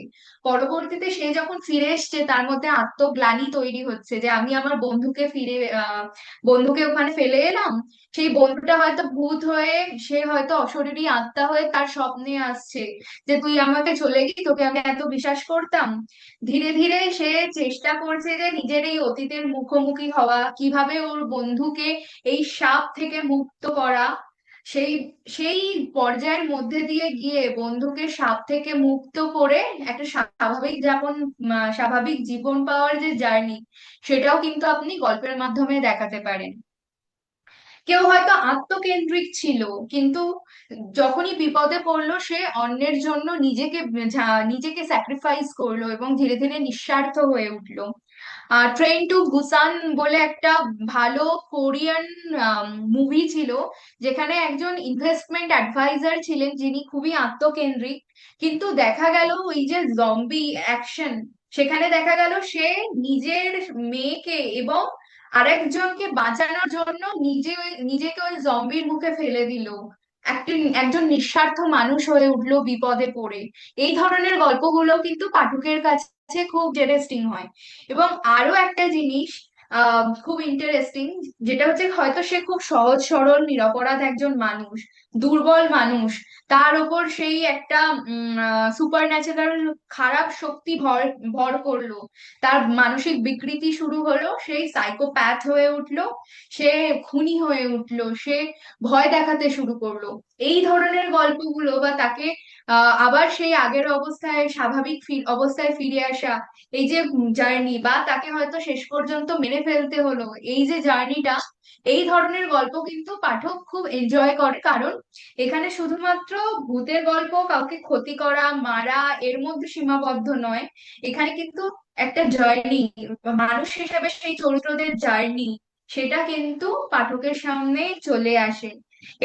A: পরবর্তীতে সে যখন ফিরে এসছে তার মধ্যে আত্মগ্লানি তৈরি হচ্ছে যে আমি আমার বন্ধুকে ওখানে ফেলে এলাম। সেই বন্ধুটা হয়তো ভূত হয়ে, সে হয়তো অশরীরী আত্মা হয়ে তার স্বপ্নে আসছে যে তুই আমাকে চলে গেলি, তোকে আমি এত বিশ্বাস করতাম। ধীরে ধীরে সে চেষ্টা করছে যে নিজের এই অতীতের মুখোমুখি হওয়া, কিভাবে ওর বন্ধুকে এই সাপ থেকে মুক্ত করা। সেই সেই পর্যায়ের মধ্যে দিয়ে গিয়ে বন্ধুকে সাপ থেকে মুক্ত করে একটা স্বাভাবিক জীবন পাওয়ার যে জার্নি, সেটাও কিন্তু আপনি গল্পের মাধ্যমে দেখাতে পারেন। কেউ হয়তো আত্মকেন্দ্রিক ছিল, কিন্তু যখনই বিপদে পড়লো সে অন্যের জন্য নিজেকে স্যাক্রিফাইস করলো এবং ধীরে ধীরে নিঃস্বার্থ হয়ে উঠলো। ট্রেন টু বুসান বলে একটা ভালো কোরিয়ান মুভি ছিল, যেখানে একজন ইনভেস্টমেন্ট অ্যাডভাইজার ছিলেন যিনি খুবই আত্মকেন্দ্রিক, কিন্তু দেখা গেল ওই যে জম্বি অ্যাকশন, সেখানে দেখা গেল সে নিজের মেয়েকে এবং আরেকজনকে বাঁচানোর জন্য নিজেকে ওই জম্বির মুখে ফেলে দিল। একজন নিঃস্বার্থ মানুষ হয়ে উঠলো বিপদে পড়ে। এই ধরনের গল্পগুলো কিন্তু পাঠকের কাছে খুব ইন্টারেস্টিং হয়। এবং আরো একটা জিনিস খুব ইন্টারেস্টিং, যেটা হচ্ছে হয়তো সে খুব সহজ সরল নিরপরাধ একজন মানুষ, দুর্বল মানুষ, তার ওপর সেই একটা সুপার ন্যাচারাল খারাপ শক্তি ভর ভর করলো, তার মানসিক বিকৃতি শুরু হলো, সেই সাইকোপ্যাথ হয়ে উঠলো, সে খুনি হয়ে উঠলো, সে ভয় দেখাতে শুরু করলো। এই ধরনের গল্পগুলো বা তাকে আবার সেই আগের অবস্থায় স্বাভাবিক অবস্থায় ফিরে আসা, এই যে জার্নি, বা তাকে হয়তো শেষ পর্যন্ত মেরে ফেলতে হলো, এই যে জার্নিটা, এই ধরনের গল্প কিন্তু পাঠক খুব এনজয় করে। কারণ এখানে শুধুমাত্র ভূতের গল্প, কাউকে ক্ষতি করা মারা এর মধ্যে সীমাবদ্ধ নয়, এখানে কিন্তু একটা জার্নি, মানুষ হিসেবে সেই চরিত্রদের জার্নি, সেটা কিন্তু পাঠকের সামনে চলে আসে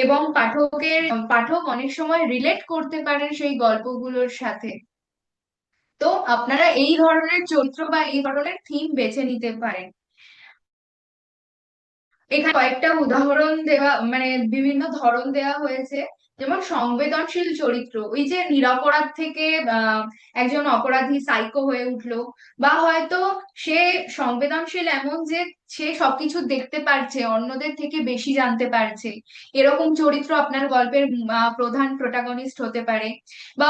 A: এবং পাঠক অনেক সময় রিলেট করতে পারেন সেই গল্পগুলোর সাথে। তো আপনারা এই ধরনের চরিত্র বা এই ধরনের থিম বেছে নিতে পারেন। এখানে কয়েকটা উদাহরণ দেওয়া, মানে বিভিন্ন ধরন দেওয়া হয়েছে। যেমন সংবেদনশীল চরিত্র, ওই যে নিরপরাধ থেকে একজন অপরাধী সাইকো হয়ে উঠলো, বা হয়তো সে সংবেদনশীল এমন যে সে সবকিছু দেখতে পারছে, অন্যদের থেকে বেশি জানতে পারছে, এরকম চরিত্র আপনার গল্পের প্রধান প্রোটাগনিস্ট হতে পারে। বা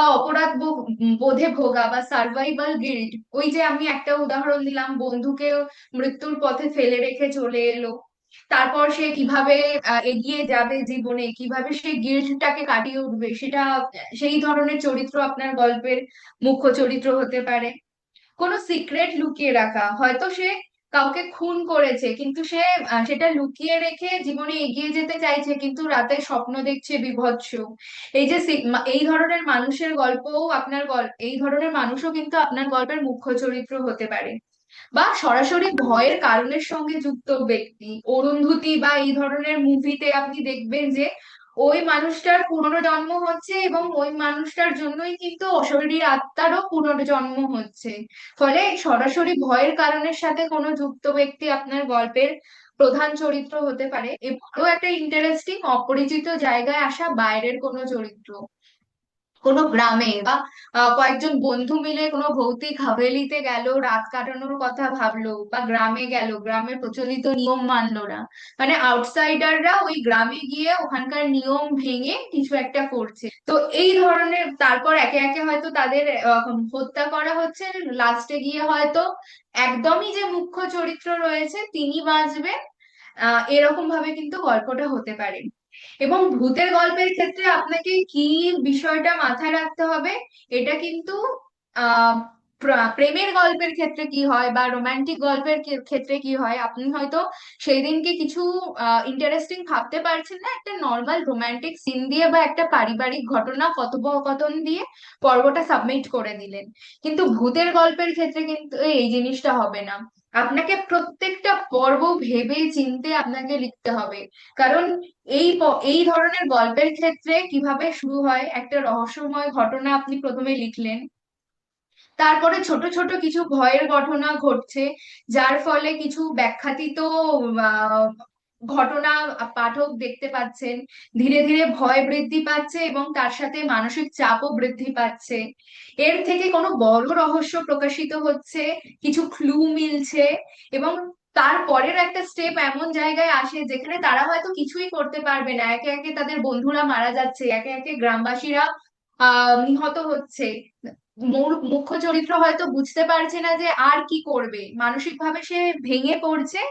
A: বোধে ভোগা বা সার্ভাইভাল গিল্ট, ওই যে আমি একটা উদাহরণ দিলাম, বন্ধুকে মৃত্যুর পথে ফেলে রেখে চলে এলো, তারপর সে কিভাবে এগিয়ে যাবে জীবনে, কিভাবে সে গিল্টটাকে কাটিয়ে উঠবে, সেটা সেই ধরনের চরিত্র আপনার গল্পের মুখ্য চরিত্র হতে পারে। কোনো সিক্রেট লুকিয়ে রাখা, হয়তো সে কাউকে খুন করেছে, কিন্তু সে সেটা লুকিয়ে রেখে জীবনে এগিয়ে যেতে চাইছে, কিন্তু রাতে স্বপ্ন দেখছে বীভৎস। এই যে এই ধরনের মানুষের গল্পও আপনার এই ধরনের মানুষও কিন্তু আপনার গল্পের মুখ্য চরিত্র হতে পারে। বা সরাসরি ভয়ের কারণের সঙ্গে যুক্ত ব্যক্তি, অরুন্ধতী বা এই ধরনের মুভিতে আপনি দেখবেন যে ওই মানুষটার পুনর্জন্ম হচ্ছে, এবং ওই মানুষটার জন্যই কিন্তু অশরীরী আত্মারও পুনর্জন্ম হচ্ছে। ফলে সরাসরি ভয়ের কারণের সাথে কোনো যুক্ত ব্যক্তি আপনার গল্পের প্রধান চরিত্র হতে পারে, এবং একটা ইন্টারেস্টিং অপরিচিত জায়গায় আসা বাইরের কোনো চরিত্র, কোনো গ্রামে বা কয়েকজন বন্ধু মিলে কোনো ভৌতিক হাভেলিতে গেল, রাত কাটানোর কথা ভাবলো, বা গ্রামে গেল, গ্রামের প্রচলিত নিয়ম মানলো না, মানে আউটসাইডাররা ওই গ্রামে গিয়ে ওখানকার নিয়ম ভেঙে কিছু একটা করছে। তো এই ধরনের, তারপর একে একে হয়তো তাদের হত্যা করা হচ্ছে, লাস্টে গিয়ে হয়তো একদমই যে মুখ্য চরিত্র রয়েছে তিনি বাঁচবেন। এরকম ভাবে কিন্তু গল্পটা হতে পারে। এবং ভূতের গল্পের ক্ষেত্রে আপনাকে কি বিষয়টা মাথায় রাখতে হবে, এটা কিন্তু আহ প্রেমের গল্পের ক্ষেত্রে কি হয় বা রোমান্টিক গল্পের ক্ষেত্রে কি হয়, আপনি হয়তো সেই দিনকে কিছু ইন্টারেস্টিং ভাবতে পারছেন না, একটা নর্মাল রোমান্টিক সিন দিয়ে বা একটা পারিবারিক ঘটনা কথোপকথন দিয়ে পর্বটা সাবমিট করে দিলেন। কিন্তু ভূতের গল্পের ক্ষেত্রে কিন্তু এই জিনিসটা হবে না। আপনাকে প্রত্যেকটা পর্ব ভেবে চিন্তে আপনাকে লিখতে হবে। কারণ এই ধরনের গল্পের ক্ষেত্রে কিভাবে শুরু হয়, একটা রহস্যময় ঘটনা আপনি প্রথমে লিখলেন, তারপরে ছোট ছোট কিছু ভয়ের ঘটনা ঘটছে, যার ফলে কিছু ব্যাখ্যাতীত আহ, ঘটনা পাঠক দেখতে পাচ্ছেন, ধীরে ধীরে ভয় বৃদ্ধি পাচ্ছে এবং তার সাথে মানসিক চাপও বৃদ্ধি পাচ্ছে। এর থেকে কোনো বড় রহস্য প্রকাশিত হচ্ছে, কিছু ক্লু মিলছে, এবং তারপরের একটা স্টেপ এমন জায়গায় আসে যেখানে তারা হয়তো কিছুই করতে পারবে না, একে একে তাদের বন্ধুরা মারা যাচ্ছে, একে একে গ্রামবাসীরা নিহত হচ্ছে। মুখ্য চরিত্র হয়তো বুঝতে পারছে না যে আর কি করবে, মানসিক ভাবে সে ভেঙে পড়ছে,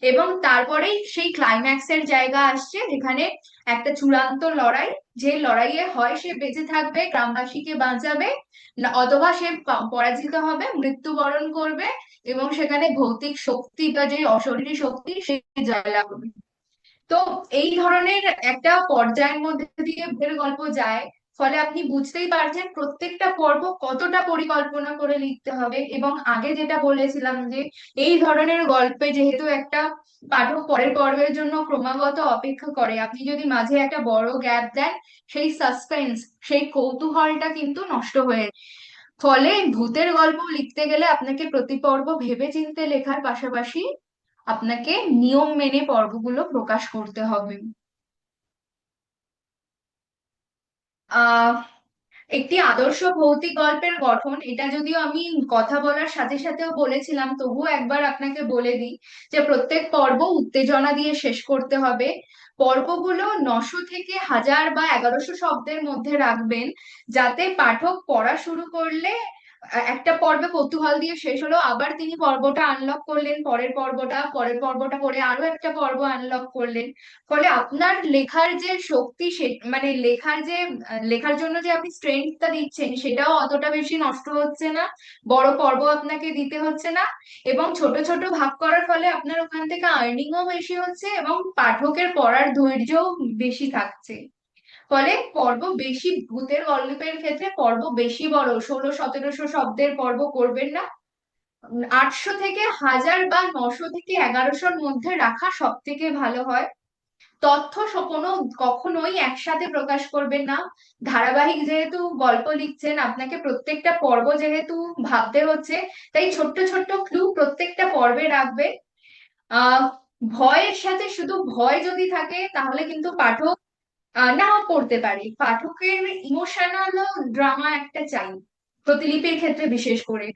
A: এবং তারপরেই সেই ক্লাইম্যাক্সের জায়গা আসছে যেখানে একটা চূড়ান্ত লড়াই, যে লড়াইয়ে হয় সে বেঁচে থাকবে, গ্রামবাসীকে বাঁচাবে, অথবা সে পরাজিত হবে, মৃত্যুবরণ করবে, এবং সেখানে ভৌতিক শক্তি বা যে অশরীরী শক্তি সে জয়লাভ করবে। তো এই ধরনের একটা পর্যায়ের মধ্যে দিয়ে ভূতের গল্প যায়। ফলে আপনি বুঝতেই পারছেন প্রত্যেকটা পর্ব কতটা পরিকল্পনা করে লিখতে হবে। এবং আগে যেটা বলেছিলাম যে এই ধরনের গল্পে যেহেতু একটা পাঠক পরের পর্বের জন্য ক্রমাগত অপেক্ষা করে, আপনি যদি মাঝে একটা বড় গ্যাপ দেন, সেই সাসপেন্স, সেই কৌতূহলটা কিন্তু নষ্ট হয়ে যায়। ফলে ভূতের গল্প লিখতে গেলে আপনাকে প্রতি পর্ব ভেবেচিন্তে লেখার পাশাপাশি আপনাকে নিয়ম মেনে পর্বগুলো প্রকাশ করতে হবে। আহ একটি আদর্শ ভৌতিক গল্পের গঠন, এটা যদিও আমি কথা বলার সাথে সাথেও বলেছিলাম, তবুও একবার আপনাকে বলে দিই যে প্রত্যেক পর্ব উত্তেজনা দিয়ে শেষ করতে হবে। পর্বগুলো 900 থেকে 1000 বা 1100 শব্দের মধ্যে রাখবেন, যাতে পাঠক পড়া শুরু করলে একটা পর্বে কৌতূহল দিয়ে শেষ হলো, আবার তিনি পর্বটা আনলক করলেন, পরের পর্বটা পড়ে আরো একটা পর্ব আনলক করলেন। ফলে আপনার লেখার যে শক্তি, সে মানে লেখার যে লেখার জন্য যে আপনি স্ট্রেংথটা দিচ্ছেন সেটাও অতটা বেশি নষ্ট হচ্ছে না, বড় পর্ব আপনাকে দিতে হচ্ছে না, এবং ছোট ছোট ভাগ করার ফলে আপনার ওখান থেকে আর্নিংও বেশি হচ্ছে, এবং পাঠকের পড়ার ধৈর্যও বেশি থাকছে। ফলে পর্ব বেশি, ভূতের গল্পের ক্ষেত্রে পর্ব বেশি বড় 1600-1700 শব্দের পর্ব করবেন না। 800 থেকে 1000 বা 900 থেকে 1100-র মধ্যে রাখা সব থেকে ভালো হয়। তথ্য কোনো কখনোই একসাথে প্রকাশ করবেন না। ধারাবাহিক যেহেতু গল্প লিখছেন, আপনাকে প্রত্যেকটা পর্ব যেহেতু ভাবতে হচ্ছে, তাই ছোট্ট ছোট্ট ক্লু প্রত্যেকটা পর্বে রাখবে। আহ ভয়ের সাথে শুধু ভয় যদি থাকে তাহলে কিন্তু পাঠক নাও পড়তে পারে। পাঠকের ইমোশনাল ড্রামা একটা চাই প্রতিলিপির ক্ষেত্রে বিশেষ করে।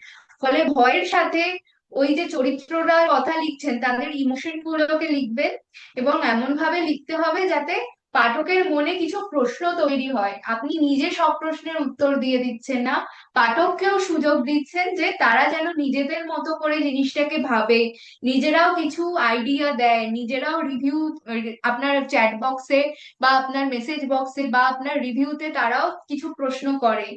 A: ফলে ভয়ের সাথে ওই যে চরিত্ররা কথা লিখছেন তাদের ইমোশন গুলোকে লিখবেন, এবং এমন ভাবে লিখতে হবে যাতে পাঠকের মনে কিছু প্রশ্ন তৈরি হয়। আপনি নিজে সব প্রশ্নের উত্তর দিয়ে দিচ্ছেন না, পাঠককেও সুযোগ দিচ্ছেন যে তারা যেন নিজেদের মতো করে জিনিসটাকে ভাবে, নিজেরাও কিছু আইডিয়া দেয়, নিজেরাও রিভিউ আপনার চ্যাট বক্সে বা আপনার মেসেজ বক্সে বা আপনার রিভিউতে তারাও কিছু প্রশ্ন করে।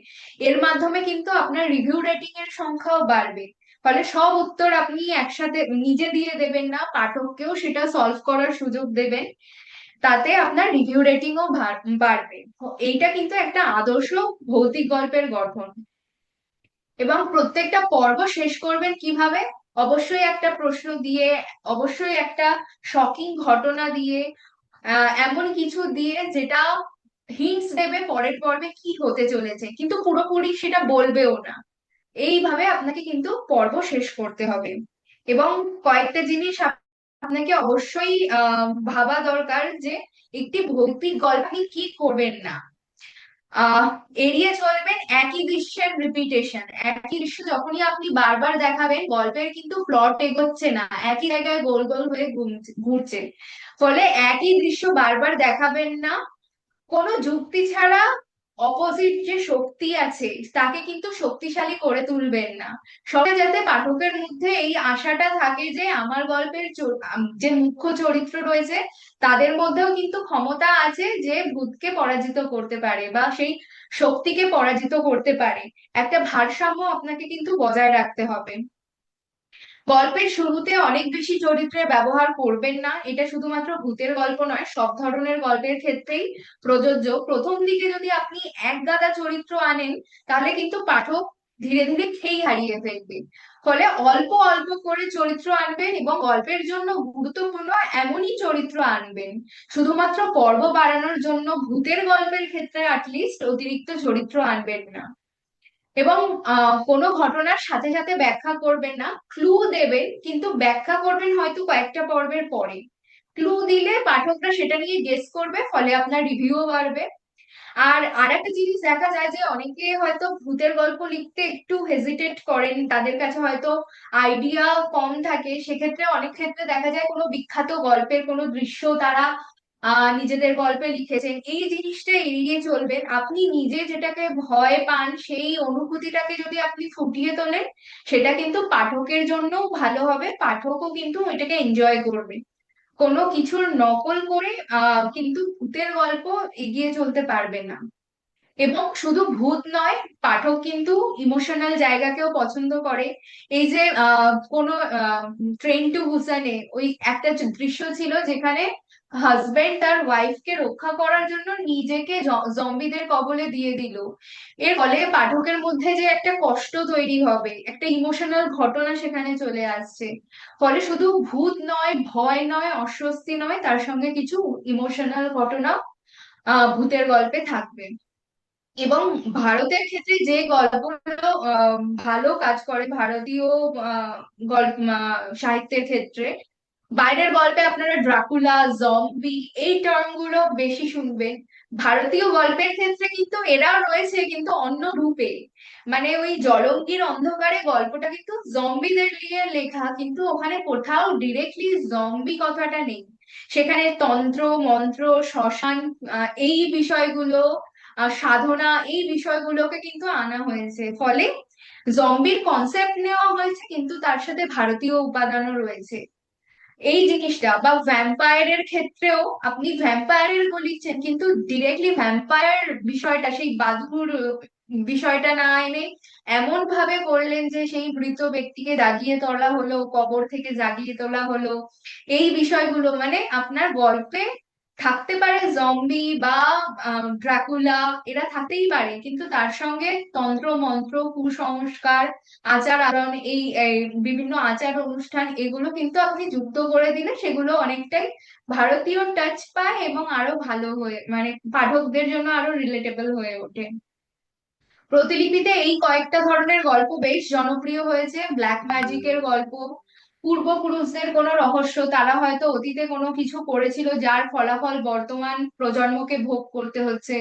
A: এর মাধ্যমে কিন্তু আপনার রিভিউ রেটিং এর সংখ্যাও বাড়বে। ফলে সব উত্তর আপনি একসাথে নিজে দিয়ে দেবেন না, পাঠককেও সেটা সলভ করার সুযোগ দেবেন। তাতে আপনার রিভিউ রেটিংও বাড়বে। এইটা কিন্তু একটা আদর্শ ভৌতিক গল্পের গঠন। এবং প্রত্যেকটা পর্ব শেষ করবেন কিভাবে? অবশ্যই একটা প্রশ্ন দিয়ে, অবশ্যই একটা শকিং ঘটনা দিয়ে, এমন কিছু দিয়ে যেটা হিন্টস দেবে পরের পর্বে কি হতে চলেছে, কিন্তু পুরোপুরি সেটা বলবেও না। এইভাবে আপনাকে কিন্তু পর্ব শেষ করতে হবে। এবং কয়েকটা জিনিস আপনাকে অবশ্যই ভাবা দরকার যে একটি ভৌতিক গল্প আপনি কি করবেন না। আহ এড়িয়ে চলবেন একই দৃশ্যের রিপিটেশন। একই দৃশ্য যখনই আপনি বারবার দেখাবেন, গল্পের কিন্তু প্লট এগোচ্ছে না, একই জায়গায় গোল গোল হয়ে ঘুরছে। ফলে একই দৃশ্য বারবার দেখাবেন না। কোনো যুক্তি ছাড়া অপোজিট যে শক্তি আছে তাকে কিন্তু শক্তিশালী করে তুলবেন না। সবে যাতে পাঠকের মধ্যে এই আশাটা থাকে যে আমার গল্পের যে মুখ্য চরিত্র রয়েছে তাদের মধ্যেও কিন্তু ক্ষমতা আছে যে ভূতকে পরাজিত করতে পারে বা সেই শক্তিকে পরাজিত করতে পারে। একটা ভারসাম্য আপনাকে কিন্তু বজায় রাখতে হবে। গল্পের শুরুতে অনেক বেশি চরিত্রের ব্যবহার করবেন না। এটা শুধুমাত্র ভূতের গল্প নয়, সব ধরনের গল্পের ক্ষেত্রেই প্রযোজ্য। প্রথম দিকে যদি আপনি এক গাদা চরিত্র আনেন, তাহলে কিন্তু পাঠক ধীরে ধীরে খেই হারিয়ে ফেলবে। ফলে অল্প অল্প করে চরিত্র আনবেন এবং গল্পের জন্য গুরুত্বপূর্ণ এমনই চরিত্র আনবেন। শুধুমাত্র পর্ব বাড়ানোর জন্য ভূতের গল্পের ক্ষেত্রে অ্যাটলিস্ট অতিরিক্ত চরিত্র আনবেন না। এবং কোনো ঘটনার সাথে সাথে ব্যাখ্যা করবেন না, ক্লু দেবেন কিন্তু ব্যাখ্যা করবেন হয়তো কয়েকটা পর্বের পরে। ক্লু দিলে পাঠকরা সেটা নিয়ে গেস করবে, ফলে আপনার রিভিউও বাড়বে। আর আরেকটা জিনিস দেখা যায় যে অনেকে হয়তো ভূতের গল্প লিখতে একটু হেজিটেট করেন, তাদের কাছে হয়তো আইডিয়া কম থাকে। সেক্ষেত্রে অনেক ক্ষেত্রে দেখা যায় কোনো বিখ্যাত গল্পের কোনো দৃশ্য তারা নিজেদের গল্পে লিখেছেন। এই জিনিসটা এড়িয়ে চলবেন। আপনি নিজে যেটাকে ভয় পান সেই অনুভূতিটাকে যদি আপনি ফুটিয়ে তোলেন, সেটা কিন্তু পাঠকের জন্যও ভালো হবে, পাঠকও কিন্তু এটাকে এনজয় করবে। কোনো কিছুর নকল করে কিন্তু ভূতের গল্প এগিয়ে চলতে পারবে না। এবং শুধু ভূত নয়, পাঠক কিন্তু ইমোশনাল জায়গাকেও পছন্দ করে। এই যে কোনো ট্রেন টু বুসানে ওই একটা দৃশ্য ছিল যেখানে হাজবেন্ড তার ওয়াইফকে রক্ষা করার জন্য নিজেকে জম্বিদের কবলে দিয়ে দিল। এর ফলে পাঠকের মধ্যে যে একটা কষ্ট তৈরি হবে, একটা ইমোশনাল ঘটনা সেখানে চলে আসছে। ফলে শুধু ভূত নয়, ভয় নয়, অস্বস্তি নয়, তার সঙ্গে কিছু ইমোশনাল ঘটনা ভূতের গল্পে থাকবে। এবং ভারতের ক্ষেত্রে যে গল্পগুলো ভালো কাজ করে ভারতীয় গল্প সাহিত্যের ক্ষেত্রে, বাইরের গল্পে আপনারা ড্রাকুলা, জম্বি এই টার্ম গুলো বেশি শুনবেন। ভারতীয় গল্পের ক্ষেত্রে কিন্তু এরাও রয়েছে, কিন্তু অন্য রূপে। মানে ওই জলঙ্গির অন্ধকারে গল্পটা কিন্তু জম্বিদের নিয়ে লেখা, কিন্তু ওখানে কোথাও ডিরেক্টলি জম্বি কথাটা নেই। সেখানে তন্ত্র মন্ত্র, শ্মশান, এই বিষয়গুলো, সাধনা, এই বিষয়গুলোকে কিন্তু আনা হয়েছে। ফলে জম্বির কনসেপ্ট নেওয়া হয়েছে, কিন্তু তার সাথে ভারতীয় উপাদানও রয়েছে। এই জিনিসটা বা ভ্যাম্পায়ারের ক্ষেত্রেও আপনি ভ্যাম্পায়ারের লিখছেন, কিন্তু ডিরেক্টলি ভ্যাম্পায়ার বিষয়টা, সেই বাদুড় বিষয়টা না এনে এমন ভাবে করলেন যে সেই মৃত ব্যক্তিকে জাগিয়ে তোলা হলো, কবর থেকে জাগিয়ে তোলা হলো। এই বিষয়গুলো মানে আপনার গল্পে থাকতে পারে জম্বি বা ড্রাকুলা, এরা থাকতেই পারে, কিন্তু তার সঙ্গে তন্ত্র মন্ত্র, কুসংস্কার, আচার আচরণ, এই বিভিন্ন আচার অনুষ্ঠান, এগুলো কিন্তু আপনি যুক্ত করে দিলে সেগুলো অনেকটাই ভারতীয় টাচ পায় এবং আরো ভালো হয়ে, মানে পাঠকদের জন্য আরো রিলেটেবল হয়ে ওঠে। প্রতিলিপিতে এই কয়েকটা ধরনের গল্প বেশ জনপ্রিয় হয়েছে। ব্ল্যাক ম্যাজিকের গল্প, পূর্বপুরুষদের কোনো রহস্য, তারা হয়তো অতীতে কোনো কিছু করেছিল যার ফলাফল বর্তমান প্রজন্মকে ভোগ করতে হচ্ছে।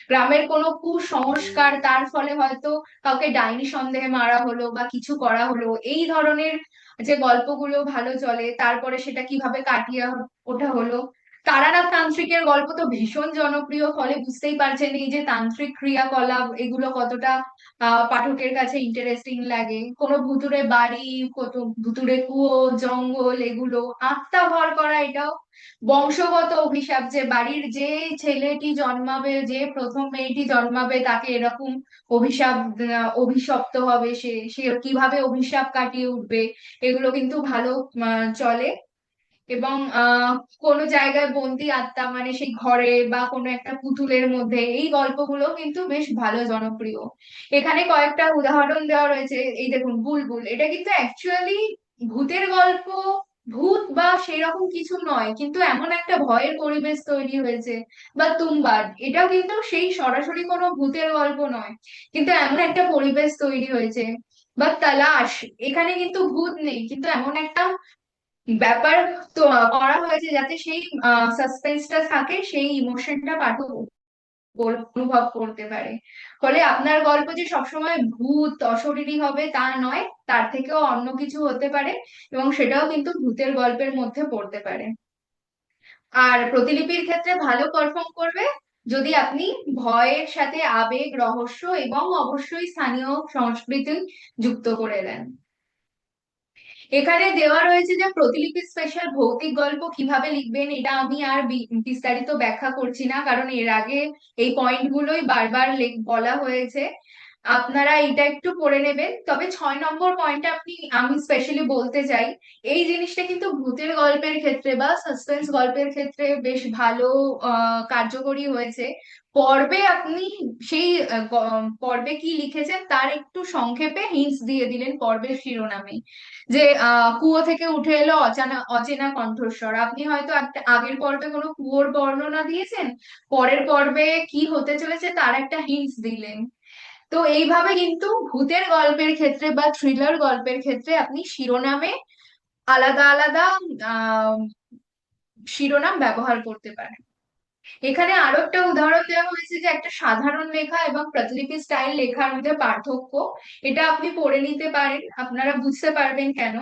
A: গ্রামের কোনো কুসংস্কার, তার ফলে হয়তো কাউকে ডাইনি সন্দেহে মারা হলো বা কিছু করা হলো। এই ধরনের যে গল্পগুলো ভালো চলে, তারপরে সেটা কিভাবে কাটিয়ে ওঠা হলো। তারানাথ তান্ত্রিকের গল্প তো ভীষণ জনপ্রিয়, ফলে বুঝতেই পারছেন এই যে তান্ত্রিক ক্রিয়াকলাপ এগুলো কতটা পাঠকের কাছে ইন্টারেস্টিং লাগে। কোনো ভুতুড়ে বাড়ি, কত ভুতুড়ে কুয়ো, জঙ্গল, এগুলো আত্মা ভর করা, এটাও বংশগত অভিশাপ যে বাড়ির যে ছেলেটি জন্মাবে, যে প্রথম মেয়েটি জন্মাবে তাকে এরকম অভিশাপ, অভিশপ্ত হবে সে, সে কিভাবে অভিশাপ কাটিয়ে উঠবে, এগুলো কিন্তু ভালো চলে। এবং কোনো জায়গায় বন্দি আত্মা, মানে সেই ঘরে বা কোনো একটা পুতুলের মধ্যে, এই গল্পগুলো কিন্তু বেশ ভালো জনপ্রিয়। এখানে কয়েকটা উদাহরণ দেওয়া রয়েছে, এই দেখুন বুলবুল, এটা কিন্তু অ্যাকচুয়ালি ভূতের গল্প, ভূত বা সেরকম কিছু নয়, কিন্তু এমন একটা ভয়ের পরিবেশ তৈরি হয়েছে। বা তুমবাদ, এটাও কিন্তু সেই সরাসরি কোনো ভূতের গল্প নয়, কিন্তু এমন একটা পরিবেশ তৈরি হয়েছে। বা তালাশ, এখানে কিন্তু ভূত নেই, কিন্তু এমন একটা ব্যাপার তো করা হয়েছে যাতে সেই সাসপেন্সটা থাকে, সেই ইমোশনটা পাঠক অনুভব করতে পারে। ফলে আপনার গল্প যে সবসময় ভূত অশরীরী হবে তা নয়, তার থেকেও অন্য কিছু হতে পারে, এবং সেটাও কিন্তু ভূতের গল্পের মধ্যে পড়তে পারে। আর প্রতিলিপির ক্ষেত্রে ভালো পারফর্ম করবে যদি আপনি ভয়ের সাথে আবেগ, রহস্য এবং অবশ্যই স্থানীয় সংস্কৃতি যুক্ত করে দেন। এখানে দেওয়া রয়েছে যে প্রতিলিপি স্পেশাল ভৌতিক গল্প কিভাবে লিখবেন, এটা আমি আর বিস্তারিত ব্যাখ্যা করছি না, কারণ এর আগে এই পয়েন্ট গুলোই বারবার বলা হয়েছে। আপনারা এটা একটু পড়ে নেবেন। তবে 6 নম্বর পয়েন্টটা আমি স্পেশালি বলতে চাই, এই জিনিসটা কিন্তু ভূতের গল্পের ক্ষেত্রে বা সাসপেন্স গল্পের ক্ষেত্রে বেশ ভালো কার্যকরী হয়েছে। পর্বে আপনি সেই পর্বে কি লিখেছেন তার একটু সংক্ষেপে হিন্টস দিয়ে দিলেন পর্বের শিরোনামে, যে কুয়ো থেকে উঠে এলো অচেনা অচেনা কণ্ঠস্বর, আপনি হয়তো একটা আগের পর্বে কোনো কুয়োর বর্ণনা দিয়েছেন, পরের পর্বে কি হতে চলেছে তার একটা হিন্টস দিলেন। তো এইভাবে কিন্তু ভূতের গল্পের ক্ষেত্রে বা থ্রিলার গল্পের ক্ষেত্রে আপনি শিরোনামে আলাদা আলাদা আহ শিরোনাম ব্যবহার করতে পারেন। এখানে আরো একটা উদাহরণ দেওয়া হয়েছে যে একটা সাধারণ লেখা এবং প্রতিলিপি স্টাইল লেখার মধ্যে পার্থক্য, এটা আপনি পড়ে নিতে পারেন, আপনারা বুঝতে পারবেন কেন।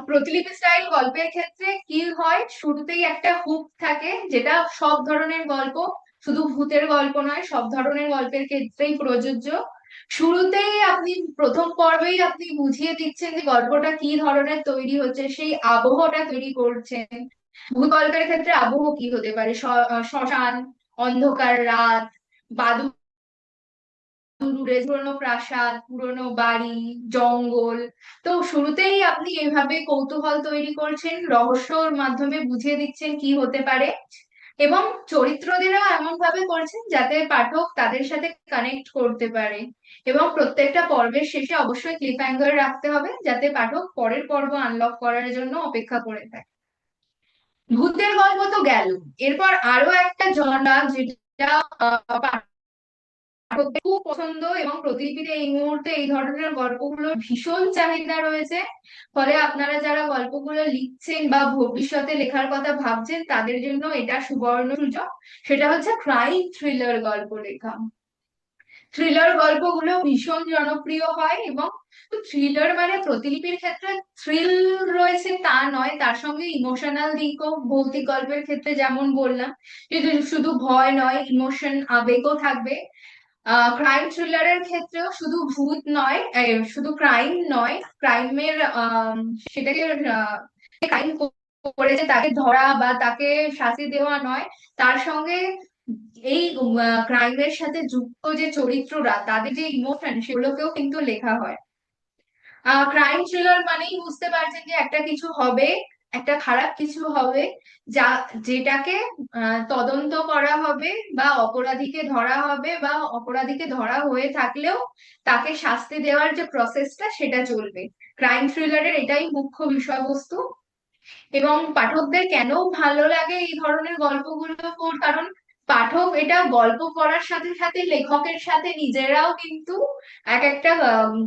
A: প্রতিলিপি স্টাইল গল্পের ক্ষেত্রে কি হয়, শুরুতেই একটা হুক থাকে, যেটা সব ধরনের গল্প, শুধু ভূতের গল্প নয়, সব ধরনের গল্পের ক্ষেত্রেই প্রযোজ্য। শুরুতেই আপনি প্রথম পর্বেই আপনি বুঝিয়ে দিচ্ছেন যে গল্পটা কি ধরনের তৈরি হচ্ছে, সেই আবহটা তৈরি করছেন। ভূত গল্পের ক্ষেত্রে আবহ কি হতে পারে, শ্মশান, অন্ধকার রাত, বাদুড়, পুরনো প্রাসাদ, পুরনো বাড়ি, জঙ্গল। তো শুরুতেই আপনি এভাবে কৌতূহল তৈরি করছেন, রহস্যর মাধ্যমে বুঝিয়ে দিচ্ছেন কি হতে পারে, এবং চরিত্রদেরও এমন ভাবে করছেন যাতে পাঠক তাদের সাথে কানেক্ট করতে পারে। এবং প্রত্যেকটা পর্বের শেষে অবশ্যই ক্লিফ হ্যাঙ্গার রাখতে হবে যাতে পাঠক পরের পর্ব আনলক করার জন্য অপেক্ষা করে থাকে। ভূতের গল্প তো গেল, এরপর আরো একটা জনরা যেটা পাঠকদের খুব পছন্দ, এবং প্রতিলিপিতে এই মুহূর্তে এই ধরনের গল্পগুলোর ভীষণ চাহিদা রয়েছে। ফলে আপনারা যারা গল্পগুলো লিখছেন বা ভবিষ্যতে লেখার কথা ভাবছেন তাদের জন্য এটা সুবর্ণ সুযোগ, সেটা হচ্ছে ক্রাইম থ্রিলার গল্প লেখা। থ্রিলার গল্পগুলো ভীষণ জনপ্রিয় হয়, এবং থ্রিলার মানে প্রতিলিপির ক্ষেত্রে থ্রিল রয়েছে তা নয়, তার সঙ্গে ইমোশনাল দিকও ভৌতিক গল্পের ক্ষেত্রে যেমন বললাম, যে শুধু ভয় নয়, ইমোশন, আবেগও থাকবে। ক্রাইম থ্রিলারের ক্ষেত্রেও শুধু ভূত নয়, শুধু ক্রাইম নয়, ক্রাইমের সেটাকে ক্রাইম করেছে তাকে ধরা বা তাকে শাস্তি দেওয়া নয়, তার সঙ্গে এই ক্রাইমের সাথে যুক্ত যে চরিত্ররা, তাদের যে ইমোশন, সেগুলোকেও কিন্তু লেখা হয়। ক্রাইম থ্রিলার মানেই বুঝতে পারছেন যে একটা কিছু হবে, একটা খারাপ কিছু হবে, যা যেটাকে তদন্ত করা হবে, বা অপরাধীকে ধরা হবে, বা অপরাধীকে ধরা হয়ে থাকলেও তাকে শাস্তি দেওয়ার যে প্রসেসটা সেটা চলবে। ক্রাইম থ্রিলারের এটাই মুখ্য বিষয়বস্তু। এবং পাঠকদের কেন ভালো লাগে এই ধরনের গল্পগুলো কারণ পাঠক এটা গল্প পড়ার সাথে সাথে লেখকের সাথে নিজেরাও কিন্তু এক একটা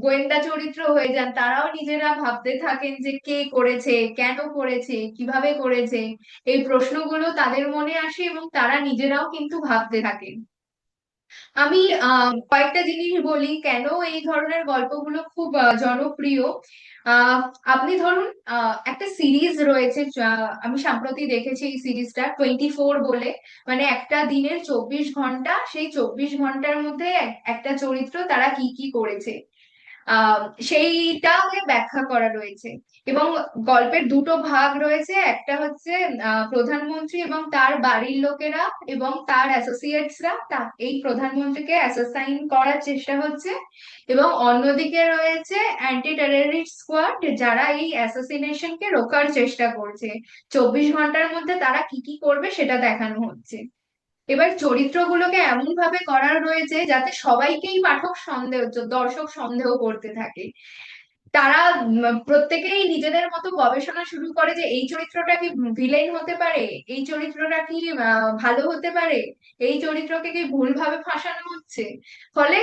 A: গোয়েন্দা চরিত্র হয়ে যান, তারাও নিজেরা ভাবতে থাকেন যে কে করেছে, কেন করেছে, কিভাবে করেছে, এই প্রশ্নগুলো তাদের মনে আসে এবং তারা নিজেরাও কিন্তু ভাবতে থাকেন। আমি কয়েকটা জিনিস বলি কেন এই ধরনের গল্পগুলো খুব জনপ্রিয়। আহ, আপনি ধরুন, একটা সিরিজ রয়েছে, আমি সম্প্রতি দেখেছি এই সিরিজটা 24 বলে। মানে একটা দিনের 24 ঘন্টা, সেই 24 ঘন্টার মধ্যে একটা চরিত্র তারা কি কি করেছে, আহ সেইটাকে ব্যাখ্যা করা রয়েছে। এবং গল্পের দুটো ভাগ রয়েছে, একটা হচ্ছে প্রধানমন্ত্রী এবং তার বাড়ির লোকেরা এবং তার অ্যাসোসিয়েটসরা এই প্রধানমন্ত্রীকে অ্যাসাসাইন করার চেষ্টা হচ্ছে, এবং অন্যদিকে রয়েছে অ্যান্টি টেররিস্ট স্কোয়াড, যারা এই অ্যাসাসিনেশনকে রোকার চেষ্টা করছে। 24 ঘন্টার মধ্যে তারা কি কি করবে সেটা দেখানো হচ্ছে। এবার চরিত্রগুলোকে এমন ভাবে করা রয়েছে যাতে সবাইকেই পাঠক সন্দেহ, দর্শক সন্দেহ করতে থাকে। তারা প্রত্যেকেই নিজেদের মতো গবেষণা শুরু করে যে এই চরিত্রটা কি ভিলেন হতে পারে, এই চরিত্রটা কি ভালো হতে পারে, এই চরিত্রকে কি ভুলভাবে ফাঁসানো হচ্ছে। ফলে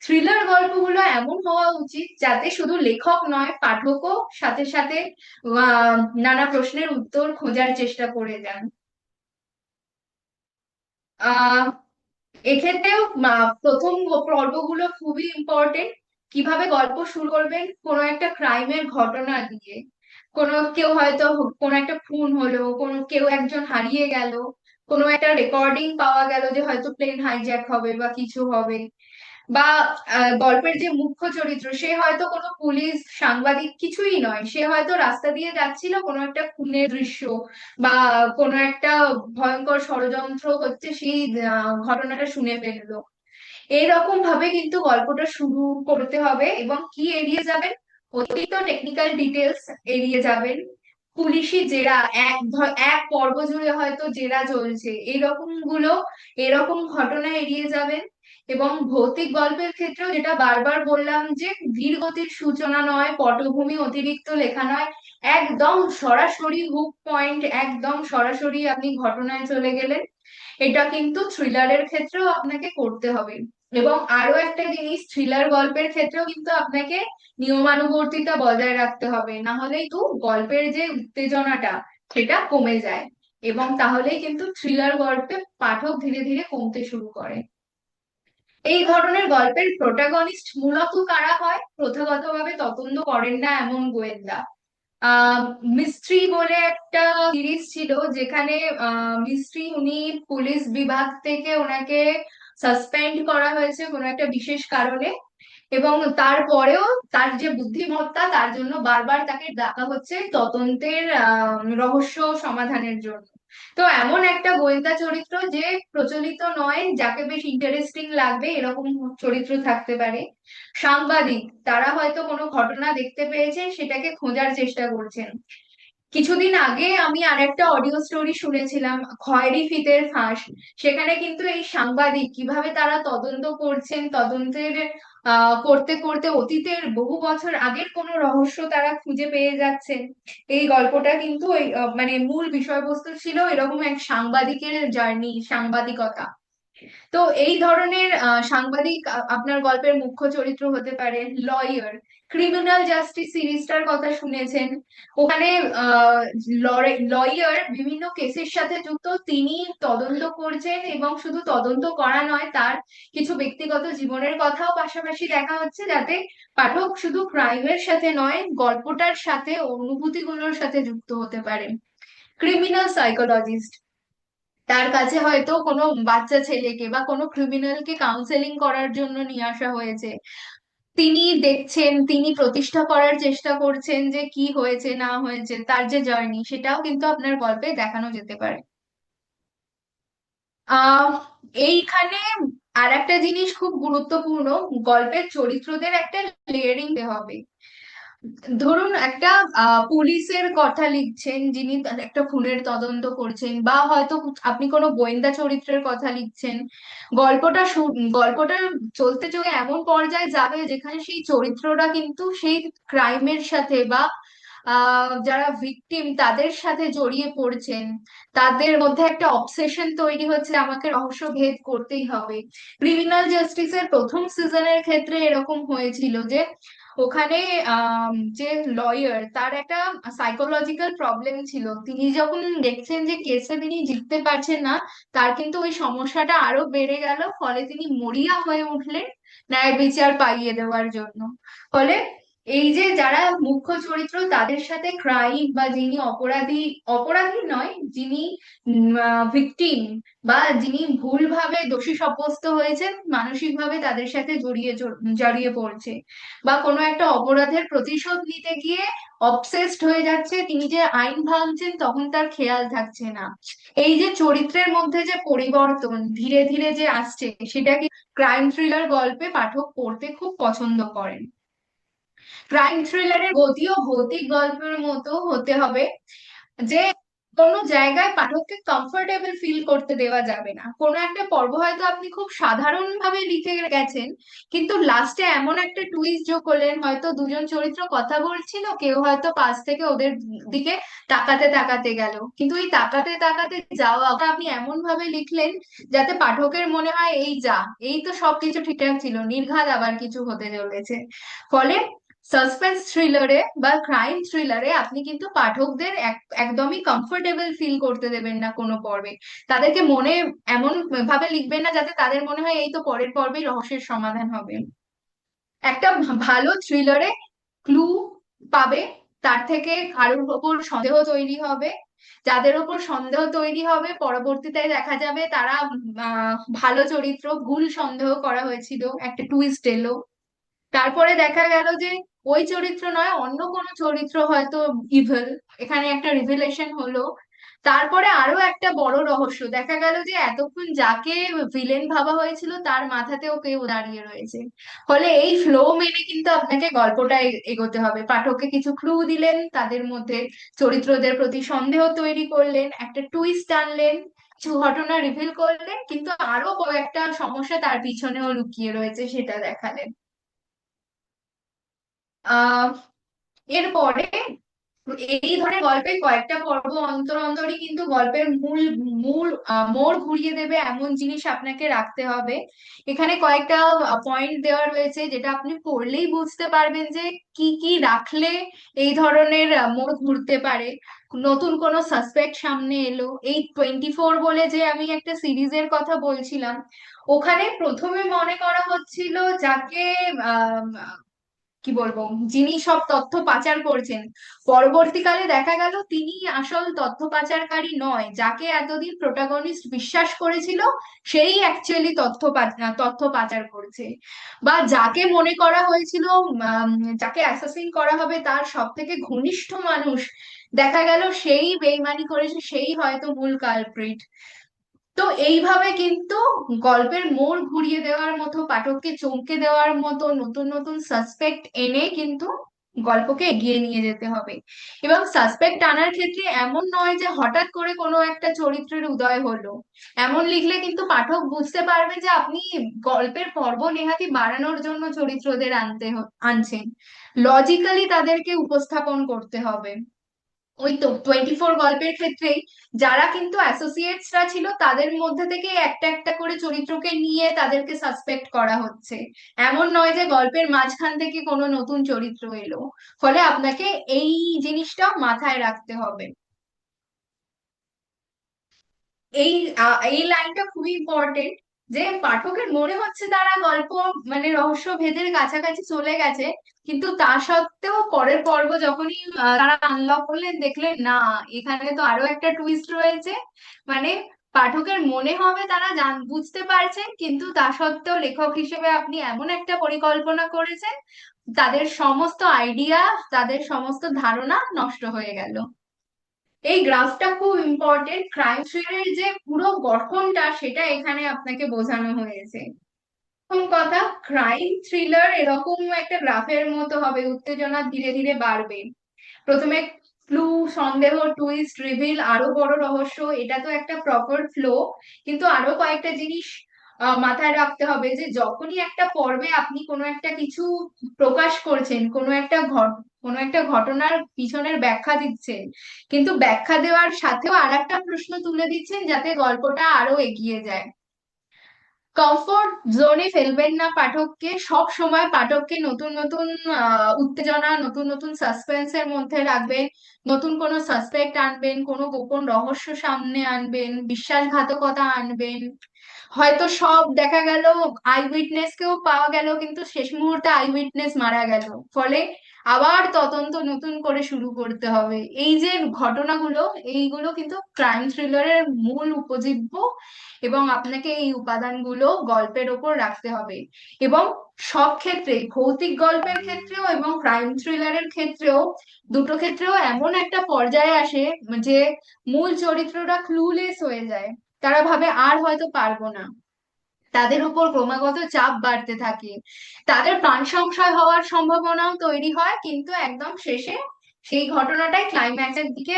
A: থ্রিলার গল্পগুলো এমন হওয়া উচিত যাতে শুধু লেখক নয়, পাঠকও সাথে সাথে নানা প্রশ্নের উত্তর খোঁজার চেষ্টা করে যান। আহ এক্ষেত্রেও প্রথম পর্বগুলো খুবই ইম্পর্টেন্ট। কিভাবে গল্প শুরু করবেন, কোনো একটা ক্রাইমের ঘটনা দিয়ে। কেউ হয়তো কোনো একটা খুন হলো, কেউ একজন হারিয়ে গেল, কোনো একটা রেকর্ডিং পাওয়া গেল যে হয়তো প্লেন হাইজ্যাক হবে বা কিছু হবে। বা গল্পের যে মুখ্য চরিত্র সে হয়তো কোনো পুলিশ সাংবাদিক কিছুই নয়, সে হয়তো রাস্তা দিয়ে যাচ্ছিল, কোনো একটা খুনের দৃশ্য বা কোনো একটা ভয়ঙ্কর ষড়যন্ত্র হচ্ছে, সেই ঘটনাটা শুনে ফেললো। এইরকম ভাবে কিন্তু গল্পটা শুরু করতে হবে। এবং কি এড়িয়ে যাবেন, অতিরিক্ত টেকনিক্যাল ডিটেলস এড়িয়ে যাবেন। পুলিশি জেরা, এক পর্ব জুড়ে হয়তো জেরা চলছে, এরকম গুলো, এরকম ঘটনা এড়িয়ে যাবেন। এবং ভৌতিক গল্পের ক্ষেত্রেও যেটা বারবার বললাম, যে ধীর গতির সূচনা নয়, পটভূমি অতিরিক্ত লেখা নয়, একদম সরাসরি হুক পয়েন্ট, একদম সরাসরি আপনি ঘটনায় চলে গেলেন। এটা কিন্তু থ্রিলারের ক্ষেত্রেও আপনাকে করতে হবে। এবং আরো একটা জিনিস, থ্রিলার গল্পের ক্ষেত্রেও কিন্তু আপনাকে নিয়মানুবর্তিতা বজায় রাখতে হবে, না হলেই তো গল্পের যে উত্তেজনাটা সেটা কমে যায়। এবং তাহলেই কিন্তু থ্রিলার গল্পে পাঠক ধীরে ধীরে কমতে শুরু করে। এই ধরনের গল্পের প্রোটাগনিস্ট মূলত কারা হয়, প্রথাগতভাবে তদন্ত করেন না এমন গোয়েন্দা। আহ মিস্ট্রি বলে একটা সিরিজ ছিল, যেখানে মিস্ট্রি, উনি পুলিশ বিভাগ থেকে ওনাকে সাসপেন্ড করা হয়েছে কোনো একটা বিশেষ কারণে, এবং তারপরেও তার যে বুদ্ধিমত্তা, তার জন্য বারবার তাকে ডাকা হচ্ছে তদন্তের রহস্য সমাধানের জন্য। তো এমন একটা গোয়েন্দা চরিত্র যে প্রচলিত নয়, যাকে বেশ ইন্টারেস্টিং লাগবে এরকম চরিত্র থাকতে পারে। সাংবাদিক, তারা হয়তো কোনো ঘটনা দেখতে পেয়েছেন, সেটাকে খোঁজার চেষ্টা করছেন। কিছুদিন আগে আমি আরেকটা অডিও স্টোরি শুনেছিলাম, খয়েরি ফিতের ফাঁস। সেখানে কিন্তু এই সাংবাদিক কিভাবে তারা তদন্ত করছেন, তদন্তের করতে করতে অতীতের বহু বছর আগের কোনো রহস্য তারা খুঁজে পেয়ে যাচ্ছেন। এই গল্পটা কিন্তু ওই মানে মূল বিষয়বস্তু ছিল এরকম এক সাংবাদিকের জার্নি, সাংবাদিকতা। তো এই ধরনের সাংবাদিক আপনার গল্পের মুখ্য চরিত্র হতে পারে। লয়ার, ক্রিমিনাল জাস্টিস সিরিজটার কথা শুনেছেন। ওখানে লয়ার বিভিন্ন কেসের সাথে যুক্ত, তিনি তদন্ত করছেন, এবং শুধু তদন্ত করা নয়, তার কিছু ব্যক্তিগত জীবনের কথাও পাশাপাশি দেখা হচ্ছে, যাতে পাঠক শুধু ক্রাইমের সাথে নয়, গল্পটার সাথে অনুভূতিগুলোর সাথে যুক্ত হতে পারে। ক্রিমিনাল সাইকোলজিস্ট, তার কাছে হয়তো কোনো বাচ্চা ছেলেকে বা কোনো ক্রিমিনালকে কাউন্সেলিং করার জন্য নিয়ে আসা হয়েছে। তিনি দেখছেন, তিনি প্রতিষ্ঠা করার চেষ্টা করছেন যে কি হয়েছে না হয়েছে, তার যে জার্নি সেটাও কিন্তু আপনার গল্পে দেখানো যেতে পারে। আহ এইখানে আর একটা জিনিস খুব গুরুত্বপূর্ণ, গল্পের চরিত্রদের একটা লেয়ারিং হবে। ধরুন একটা পুলিশের কথা লিখছেন, যিনি একটা খুনের তদন্ত করছেন, বা হয়তো আপনি কোনো গোয়েন্দা চরিত্রের কথা লিখছেন। গল্পটা চলতে চলতে এমন পর্যায়ে যাবে যেখানে সেই চরিত্রটা কিন্তু সেই ক্রাইমের সাথে বা যারা ভিকটিম তাদের সাথে জড়িয়ে পড়ছেন, তাদের মধ্যে একটা অবসেশন তৈরি হচ্ছে, আমাকে রহস্য ভেদ করতেই হবে। ক্রিমিনাল জাস্টিসের প্রথম সিজনের ক্ষেত্রে এরকম হয়েছিল যে ওখানে যে লয়ার তার একটা সাইকোলজিক্যাল প্রবলেম ছিল, তিনি যখন দেখছেন যে কেসে তিনি জিততে পারছেন না, তার কিন্তু ওই সমস্যাটা আরো বেড়ে গেল, ফলে তিনি মরিয়া হয়ে উঠলেন ন্যায় বিচার পাইয়ে দেওয়ার জন্য। ফলে এই যে যারা মুখ্য চরিত্র তাদের সাথে ক্রাইম বা যিনি অপরাধী, অপরাধী নয়, যিনি ভিকটিম বা যিনি ভুলভাবে দোষী সাব্যস্ত হয়েছেন, মানসিকভাবে তাদের সাথে জড়িয়ে পড়ছে, বা কোনো একটা অপরাধের প্রতিশোধ নিতে গিয়ে অবসেসড হয়ে যাচ্ছে, তিনি যে আইন ভাঙছেন তখন তার খেয়াল থাকছে না। এই যে চরিত্রের মধ্যে যে পরিবর্তন ধীরে ধীরে যে আসছে, সেটা কি ক্রাইম থ্রিলার গল্পে পাঠক পড়তে খুব পছন্দ করেন। ক্রাইম থ্রিলারের গতিও ভৌতিক গল্পের মতো হতে হবে, যে কোনো জায়গায় পাঠককে কমফোর্টেবল ফিল করতে দেওয়া যাবে না। কোনো একটা পর্ব হয়তো আপনি খুব সাধারণ ভাবে লিখে গেছেন, কিন্তু লাস্টে এমন একটা টুইস্ট যোগ করলেন, হয়তো দুজন চরিত্র কথা বলছিল, কেউ হয়তো পাশ থেকে ওদের দিকে তাকাতে তাকাতে গেল, কিন্তু এই তাকাতে তাকাতে যাওয়া আপনি এমন ভাবে লিখলেন যাতে পাঠকের মনে হয় এই যা, এই তো সবকিছু ঠিকঠাক ছিল, নির্ঘাত আবার কিছু হতে চলেছে। ফলে সাসপেন্স থ্রিলারে বা ক্রাইম থ্রিলারে আপনি কিন্তু পাঠকদের একদমই কমফোর্টেবল ফিল করতে দেবেন না কোনো পর্বে। তাদেরকে মনে এমন ভাবে লিখবেন না যাতে তাদের মনে হয় এই তো পরের পর্বেই রহস্যের সমাধান হবে। একটা ভালো থ্রিলারে ক্লু পাবে, তার থেকে কারোর ওপর সন্দেহ তৈরি হবে, যাদের ওপর সন্দেহ তৈরি হবে পরবর্তীতে দেখা যাবে তারা ভালো চরিত্র, ভুল সন্দেহ করা হয়েছিল, একটা টুইস্ট এলো, তারপরে দেখা গেল যে ওই চরিত্র নয় অন্য কোনো চরিত্র হয়তো ইভেল, এখানে একটা রিভিলেশন হলো। তারপরে আরো একটা বড় রহস্য দেখা গেল যে এতক্ষণ যাকে ভিলেন ভাবা হয়েছিল তার মাথাতেও কেউ দাঁড়িয়ে রয়েছে। ফলে এই ফ্লো মেনে কিন্তু আপনাকে গল্পটা এগোতে হবে, পাঠককে কিছু ক্লু দিলেন, তাদের মধ্যে চরিত্রদের প্রতি সন্দেহ তৈরি করলেন, একটা টুইস্ট আনলেন, কিছু ঘটনা রিভিল করলেন, কিন্তু আরো কয়েকটা সমস্যা তার পিছনেও লুকিয়ে রয়েছে সেটা দেখালেন। আহ এরপরে এই ধরনের গল্পে কয়েকটা পর্ব অন্তর অন্তরই কিন্তু গল্পের মূল মূল মোড় ঘুরিয়ে দেবে এমন জিনিস আপনাকে রাখতে হবে। এখানে কয়েকটা পয়েন্ট দেওয়া রয়েছে যেটা আপনি পড়লেই বুঝতে পারবেন যে কি কি রাখলে এই ধরনের মোড় ঘুরতে পারে। নতুন কোনো সাসপেক্ট সামনে এলো, এই 24 বলে যে আমি একটা সিরিজের কথা বলছিলাম, ওখানে প্রথমে মনে করা হচ্ছিল যাকে কি বলবো, যিনি সব তথ্য পাচার করছেন, পরবর্তীকালে দেখা গেল তিনি আসল তথ্য পাচারকারী নয়, যাকে এতদিন প্রোটাগনিস্ট বিশ্বাস করেছিল সেই অ্যাকচুয়ালি তথ্য পাচার করছে। বা যাকে মনে করা হয়েছিল যাকে অ্যাসাসিন করা হবে তার সব থেকে ঘনিষ্ঠ মানুষ, দেখা গেল সেই বেইমানি করেছে, সেই হয়তো মূল কালপ্রিট। তো এইভাবে কিন্তু গল্পের মোড় ঘুরিয়ে দেওয়ার মতো, পাঠককে চমকে দেওয়ার মতো নতুন নতুন সাসপেক্ট এনে কিন্তু গল্পকে এগিয়ে নিয়ে যেতে হবে। এবং সাসপেক্ট আনার ক্ষেত্রে এমন নয় যে হঠাৎ করে কোনো একটা চরিত্রের উদয় হলো, এমন লিখলে কিন্তু পাঠক বুঝতে পারবে যে আপনি গল্পের পর্ব নেহাতি বাড়ানোর জন্য চরিত্রদের আনছেন, লজিক্যালি তাদেরকে উপস্থাপন করতে হবে। ওই তো 24 গল্পের ক্ষেত্রেই যারা কিন্তু অ্যাসোসিয়েটসরা ছিল তাদের মধ্যে থেকে একটা একটা করে চরিত্রকে নিয়ে তাদেরকে সাসপেক্ট করা হচ্ছে, এমন নয় যে গল্পের মাঝখান থেকে কোনো নতুন চরিত্র এলো। ফলে আপনাকে এই জিনিসটা মাথায় রাখতে হবে। এই লাইনটা খুবই ইম্পর্টেন্ট, যে পাঠকের মনে হচ্ছে তারা গল্প মানে রহস্য ভেদের কাছাকাছি চলে গেছে, কিন্তু তা সত্ত্বেও পরের পর্ব যখনই তারা আনলক করলেন দেখলেন না, এখানে তো আরো একটা টুইস্ট রয়েছে। মানে পাঠকের মনে হবে তারা বুঝতে পারছেন, কিন্তু তা সত্ত্বেও লেখক হিসেবে আপনি এমন একটা পরিকল্পনা করেছেন, তাদের সমস্ত আইডিয়া, তাদের সমস্ত ধারণা নষ্ট হয়ে গেল। এই গ্রাফটা খুব ইম্পর্টেন্ট, ক্রাইম থ্রিলারের যে পুরো গঠনটা সেটা এখানে আপনাকে বোঝানো হয়েছে। প্রথম কথা, ক্রাইম থ্রিলার এরকম একটা গ্রাফের মতো হবে, উত্তেজনা ধীরে ধীরে বাড়বে। প্রথমে ক্লু, সন্দেহ, টুইস্ট, রিভিল, আরো বড় রহস্য, এটা তো একটা প্রপার ফ্লো। কিন্তু আরো কয়েকটা জিনিস মাথায় রাখতে হবে, যে যখনই একটা পর্বে আপনি কোনো একটা কিছু প্রকাশ করছেন, কোনো একটা কোনো একটা ঘটনার পিছনের ব্যাখ্যা দিচ্ছেন, কিন্তু ব্যাখ্যা দেওয়ার সাথেও আরেকটা প্রশ্ন তুলে দিচ্ছেন যাতে গল্পটা আরো এগিয়ে যায়। কমফোর্ট জোনে ফেলবেন না পাঠককে, সব সময় পাঠককে নতুন নতুন উত্তেজনা, নতুন নতুন সাসপেন্সের মধ্যে রাখবেন। নতুন কোনো সাসপেক্ট আনবেন, কোনো গোপন রহস্য সামনে আনবেন, বিশ্বাসঘাতকতা আনবেন। হয়তো সব দেখা গেল, আই উইটনেস কেও পাওয়া গেল, কিন্তু শেষ মুহূর্তে আই উইটনেস মারা গেল, ফলে আবার তদন্ত নতুন করে শুরু করতে হবে। এই যে ঘটনাগুলো, এইগুলো কিন্তু ক্রাইম থ্রিলারের মূল উপজীব্য, এবং আপনাকে এই উপাদানগুলো গল্পের ওপর রাখতে হবে। এবং সব ক্ষেত্রে, ভৌতিক গল্পের ক্ষেত্রেও এবং ক্রাইম থ্রিলারের ক্ষেত্রেও, দুটো ক্ষেত্রেও এমন একটা পর্যায়ে আসে যে মূল চরিত্রটা ক্লুলেস হয়ে যায়। তারা ভাবে আর হয়তো পারবো না, তাদের উপর ক্রমাগত চাপ বাড়তে থাকে, তাদের প্রাণ সংশয় হওয়ার সম্ভাবনাও তৈরি হয়, কিন্তু একদম শেষে সেই ঘটনাটাই ক্লাইম্যাক্সের দিকে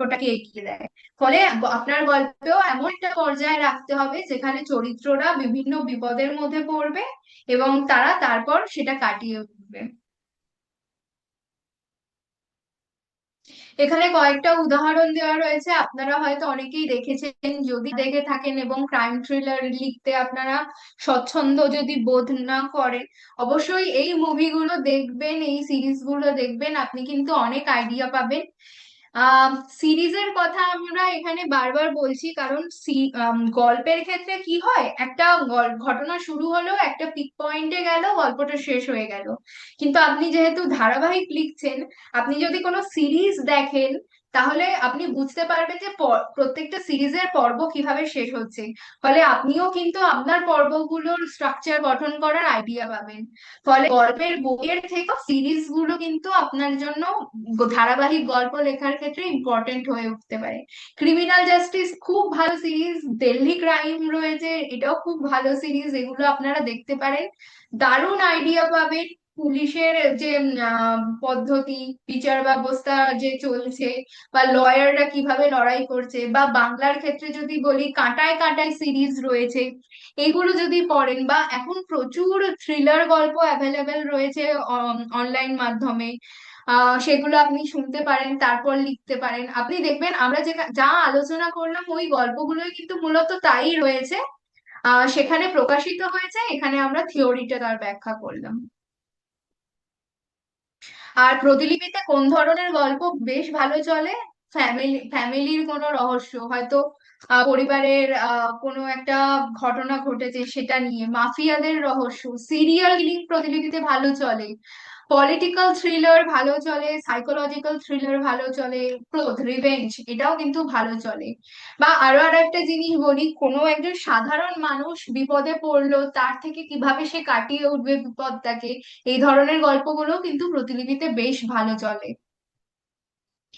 A: ওটাকে এগিয়ে দেয়। ফলে আপনার গল্পেও এমন একটা পর্যায়ে রাখতে হবে যেখানে চরিত্ররা বিভিন্ন বিপদের মধ্যে পড়বে এবং তারা তারপর সেটা কাটিয়ে উঠবে। এখানে কয়েকটা উদাহরণ দেওয়া রয়েছে, আপনারা হয়তো অনেকেই দেখেছেন। যদি দেখে থাকেন এবং ক্রাইম থ্রিলার লিখতে আপনারা স্বচ্ছন্দ যদি বোধ না করেন, অবশ্যই এই মুভিগুলো দেখবেন, এই সিরিজগুলো দেখবেন, আপনি কিন্তু অনেক আইডিয়া পাবেন। সিরিজের কথা আমরা এখানে বারবার বলছি কারণ গল্পের ক্ষেত্রে কি হয়, একটা ঘটনা শুরু হলো, একটা পিক পয়েন্টে গেল, গল্পটা শেষ হয়ে গেল। কিন্তু আপনি যেহেতু ধারাবাহিক লিখছেন, আপনি যদি কোনো সিরিজ দেখেন, তাহলে আপনি বুঝতে পারবেন যে প্রত্যেকটা সিরিজের পর্ব কিভাবে শেষ হচ্ছে। ফলে আপনিও কিন্তু আপনার পর্বগুলোর স্ট্রাকচার গঠন করার আইডিয়া পাবেন। ফলে গল্পের বইয়ের থেকে সিরিজ গুলো কিন্তু আপনার জন্য ধারাবাহিক গল্প লেখার ক্ষেত্রে ইম্পর্টেন্ট হয়ে উঠতে পারে। ক্রিমিনাল জাস্টিস খুব ভালো সিরিজ, দিল্লি ক্রাইম রয়েছে, এটাও খুব ভালো সিরিজ, এগুলো আপনারা দেখতে পারেন। দারুণ আইডিয়া পাবেন পুলিশের যে পদ্ধতি, বিচার ব্যবস্থা যে চলছে, বা লয়াররা কিভাবে লড়াই করছে। বা বাংলার ক্ষেত্রে যদি বলি, কাঁটায় কাঁটায় সিরিজ রয়েছে, এইগুলো যদি পড়েন, বা এখন প্রচুর থ্রিলার গল্প অ্যাভেলেবেল রয়েছে অনলাইন মাধ্যমে, সেগুলো আপনি শুনতে পারেন, তারপর লিখতে পারেন। আপনি দেখবেন আমরা যে যা আলোচনা করলাম ওই গল্পগুলোই কিন্তু মূলত তাই রয়েছে, সেখানে প্রকাশিত হয়েছে, এখানে আমরা থিওরিটা তার ব্যাখ্যা করলাম। আর প্রতিলিপিতে কোন ধরনের গল্প বেশ ভালো চলে? ফ্যামিলির কোনো রহস্য, হয়তো পরিবারের কোনো একটা ঘটনা ঘটেছে সেটা নিয়ে, মাফিয়াদের রহস্য, সিরিয়াল কিলিং প্রতিলিপিতে ভালো চলে। পলিটিক্যাল থ্রিলার ভালো চলে, সাইকোলজিক্যাল থ্রিলার ভালো চলে, ক্রোধ, রিভেঞ্জ, এটাও কিন্তু ভালো চলে। বা আরো আর একটা জিনিস বলি, কোনো একজন সাধারণ মানুষ বিপদে পড়লো, তার থেকে কিভাবে সে কাটিয়ে উঠবে বিপদটাকে, এই ধরনের গল্পগুলো কিন্তু প্রতিলিপিতে বেশ ভালো চলে।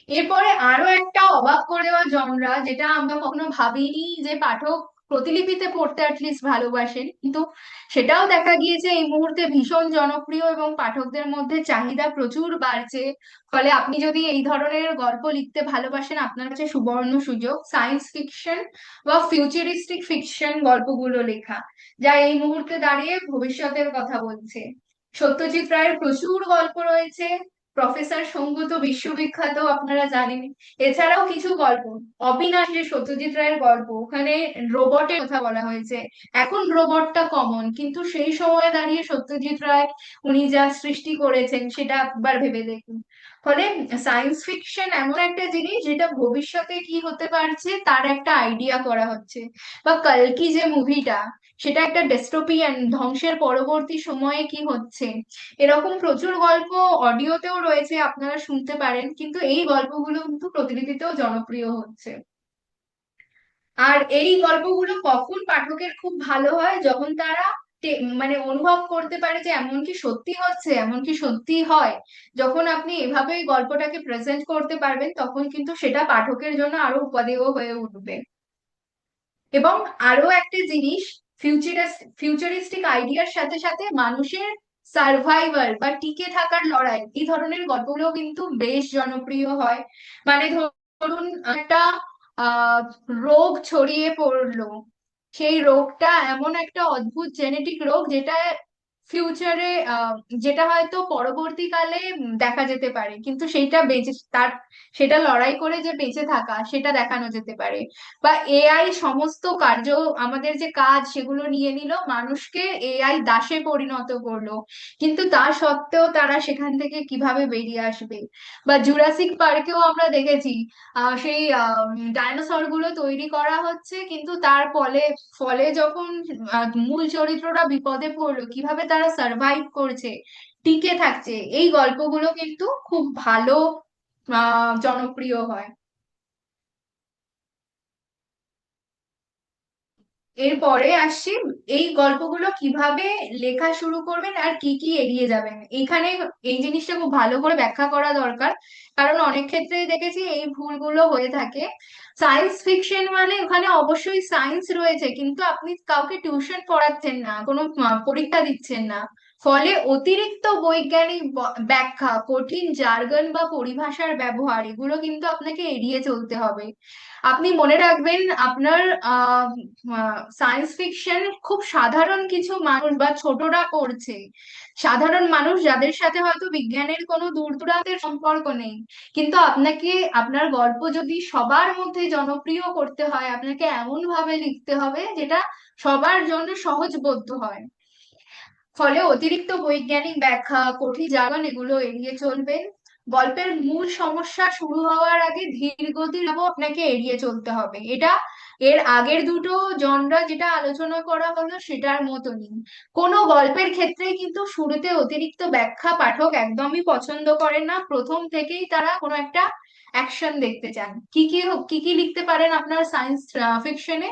A: এরপরে আরো একটা অবাক করে দেওয়া জনরা, যেটা আমরা কখনো ভাবিনি যে পাঠক প্রতিলিপিতে পড়তে অ্যাটলিস্ট ভালোবাসেন, কিন্তু সেটাও দেখা গিয়েছে এই মুহূর্তে ভীষণ জনপ্রিয় এবং পাঠকদের মধ্যে চাহিদা প্রচুর বাড়ছে। ফলে আপনি যদি এই ধরনের গল্প লিখতে ভালোবাসেন, আপনার কাছে সুবর্ণ সুযোগ সায়েন্স ফিকশন বা ফিউচারিস্টিক ফিকশন গল্পগুলো লেখা, যা এই মুহূর্তে দাঁড়িয়ে ভবিষ্যতের কথা বলছে। সত্যজিৎ রায়ের প্রচুর গল্প রয়েছে, প্রফেসর শঙ্কু তো বিশ্ববিখ্যাত, আপনারা জানেন। এছাড়াও কিছু গল্প, অবিনাশ যে সত্যজিৎ রায়ের গল্প, ওখানে রোবটের কথা বলা হয়েছে। এখন রোবটটা কমন, কিন্তু সেই সময়ে দাঁড়িয়ে সত্যজিৎ রায় উনি যা সৃষ্টি করেছেন সেটা একবার ভেবে দেখুন। ফলে সায়েন্স ফিকশন এমন একটা জিনিস যেটা ভবিষ্যতে কি হতে পারছে তার একটা আইডিয়া করা হচ্ছে। বা কালকি যে মুভিটা, সেটা একটা ডেস্টোপিয়ান, ধ্বংসের পরবর্তী সময়ে কি হচ্ছে, এরকম প্রচুর গল্প অডিওতেও রয়েছে, আপনারা শুনতে পারেন, কিন্তু এই গল্পগুলো কিন্তু প্রতিলিপিতেও জনপ্রিয় হচ্ছে। আর এই গল্পগুলো কখন পাঠকের খুব ভালো হয়, যখন তারা মানে অনুভব করতে পারে যে এমন কি সত্যি হচ্ছে, এমন কি সত্যি হয়। যখন আপনি এভাবে গল্পটাকে প্রেজেন্ট করতে পারবেন, তখন কিন্তু সেটা পাঠকের জন্য আরো উপাদেয় হয়ে উঠবে। এবং আরো একটা জিনিস, ফিউচারিস্টিক আইডিয়ার সাথে সাথে মানুষের সার্ভাইভাল বা টিকে থাকার লড়াই, এই ধরনের গল্পগুলো কিন্তু বেশ জনপ্রিয় হয়। মানে ধরুন একটা আহ রোগ ছড়িয়ে পড়লো, সেই রোগটা এমন একটা অদ্ভুত জেনেটিক রোগ যেটা ফিউচারে যেটা হয়তো পরবর্তীকালে দেখা যেতে পারে, কিন্তু সেইটা বেঁচে তার সেটা লড়াই করে যে বেঁচে থাকা সেটা দেখানো যেতে পারে। বা এআই সমস্ত কার্য, আমাদের যে কাজ সেগুলো নিয়ে নিল, মানুষকে এআই দাসে পরিণত করলো, কিন্তু তা সত্ত্বেও তারা সেখান থেকে কিভাবে বেরিয়ে আসবে। বা জুরাসিক পার্কেও আমরা দেখেছি সেই ডাইনোসর গুলো তৈরি করা হচ্ছে, কিন্তু তার ফলে ফলে যখন মূল চরিত্রটা বিপদে পড়লো, কিভাবে তারা সার্ভাইভ করছে, টিকে থাকছে, এই গল্পগুলো কিন্তু খুব ভালো জনপ্রিয় হয়। এরপরে আসছি, এই গল্পগুলো কিভাবে লেখা শুরু করবেন আর কি কি এড়িয়ে যাবেন। এইখানে এই জিনিসটা খুব ভালো করে ব্যাখ্যা করা দরকার, কারণ অনেক ক্ষেত্রেই দেখেছি এই ভুলগুলো হয়ে থাকে। সায়েন্স ফিকশন মানে ওখানে অবশ্যই সায়েন্স রয়েছে, কিন্তু আপনি কাউকে টিউশন পড়াচ্ছেন না, কোনো পরীক্ষা দিচ্ছেন না। ফলে অতিরিক্ত বৈজ্ঞানিক ব্যাখ্যা, কঠিন জার্গন বা পরিভাষার ব্যবহার, এগুলো কিন্তু আপনাকে এড়িয়ে চলতে হবে। আপনি মনে রাখবেন, আপনার সায়েন্স ফিকশন খুব সাধারণ কিছু মানুষ বা ছোটরা করছে, সাধারণ মানুষ যাদের সাথে হয়তো বিজ্ঞানের কোনো দূর দূরান্তের সম্পর্ক নেই। কিন্তু আপনাকে আপনার গল্প যদি সবার মধ্যে জনপ্রিয় করতে হয়, আপনাকে এমন ভাবে লিখতে হবে যেটা সবার জন্য সহজবোধ্য হয়। ফলে অতিরিক্ত বৈজ্ঞানিক ব্যাখ্যা, কঠিন জার্গন, এগুলো এড়িয়ে চলবেন। গল্পের মূল সমস্যা শুরু হওয়ার আগে ধীর গতির ভাবও আপনাকে এড়িয়ে চলতে হবে। এটা এর আগের দুটো জনরা যেটা আলোচনা করা হলো সেটার মতনই। কোনো গল্পের ক্ষেত্রে কিন্তু শুরুতে অতিরিক্ত ব্যাখ্যা পাঠক একদমই পছন্দ করেন না, প্রথম থেকেই তারা কোনো একটা অ্যাকশন দেখতে চান। কি কি লিখতে পারেন আপনার সায়েন্স ফিকশনে?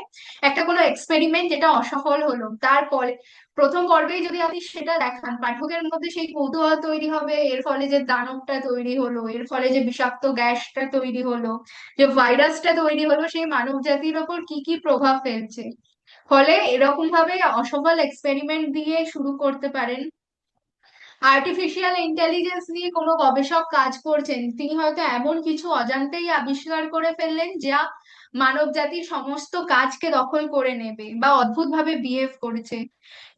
A: একটা কোনো এক্সপেরিমেন্ট যেটা অসফল হলো, তারপরে প্রথম পর্বেই যদি আপনি সেটা দেখান, পাঠকের মধ্যে সেই কৌতূহল তৈরি হবে, এর ফলে যে দানবটা তৈরি হলো, এর ফলে যে বিষাক্ত গ্যাসটা তৈরি হলো, যে ভাইরাসটা তৈরি হলো, সেই মানব জাতির ওপর কি কি প্রভাব ফেলছে। ফলে এরকম ভাবে অসফল এক্সপেরিমেন্ট দিয়ে শুরু করতে পারেন। আর্টিফিশিয়াল ইন্টেলিজেন্স নিয়ে কোনো গবেষক কাজ করছেন, তিনি হয়তো এমন কিছু অজান্তেই আবিষ্কার করে ফেললেন যা মানব জাতির সমস্ত কাজকে দখল করে নেবে বা অদ্ভুত ভাবে বিহেভ করেছে।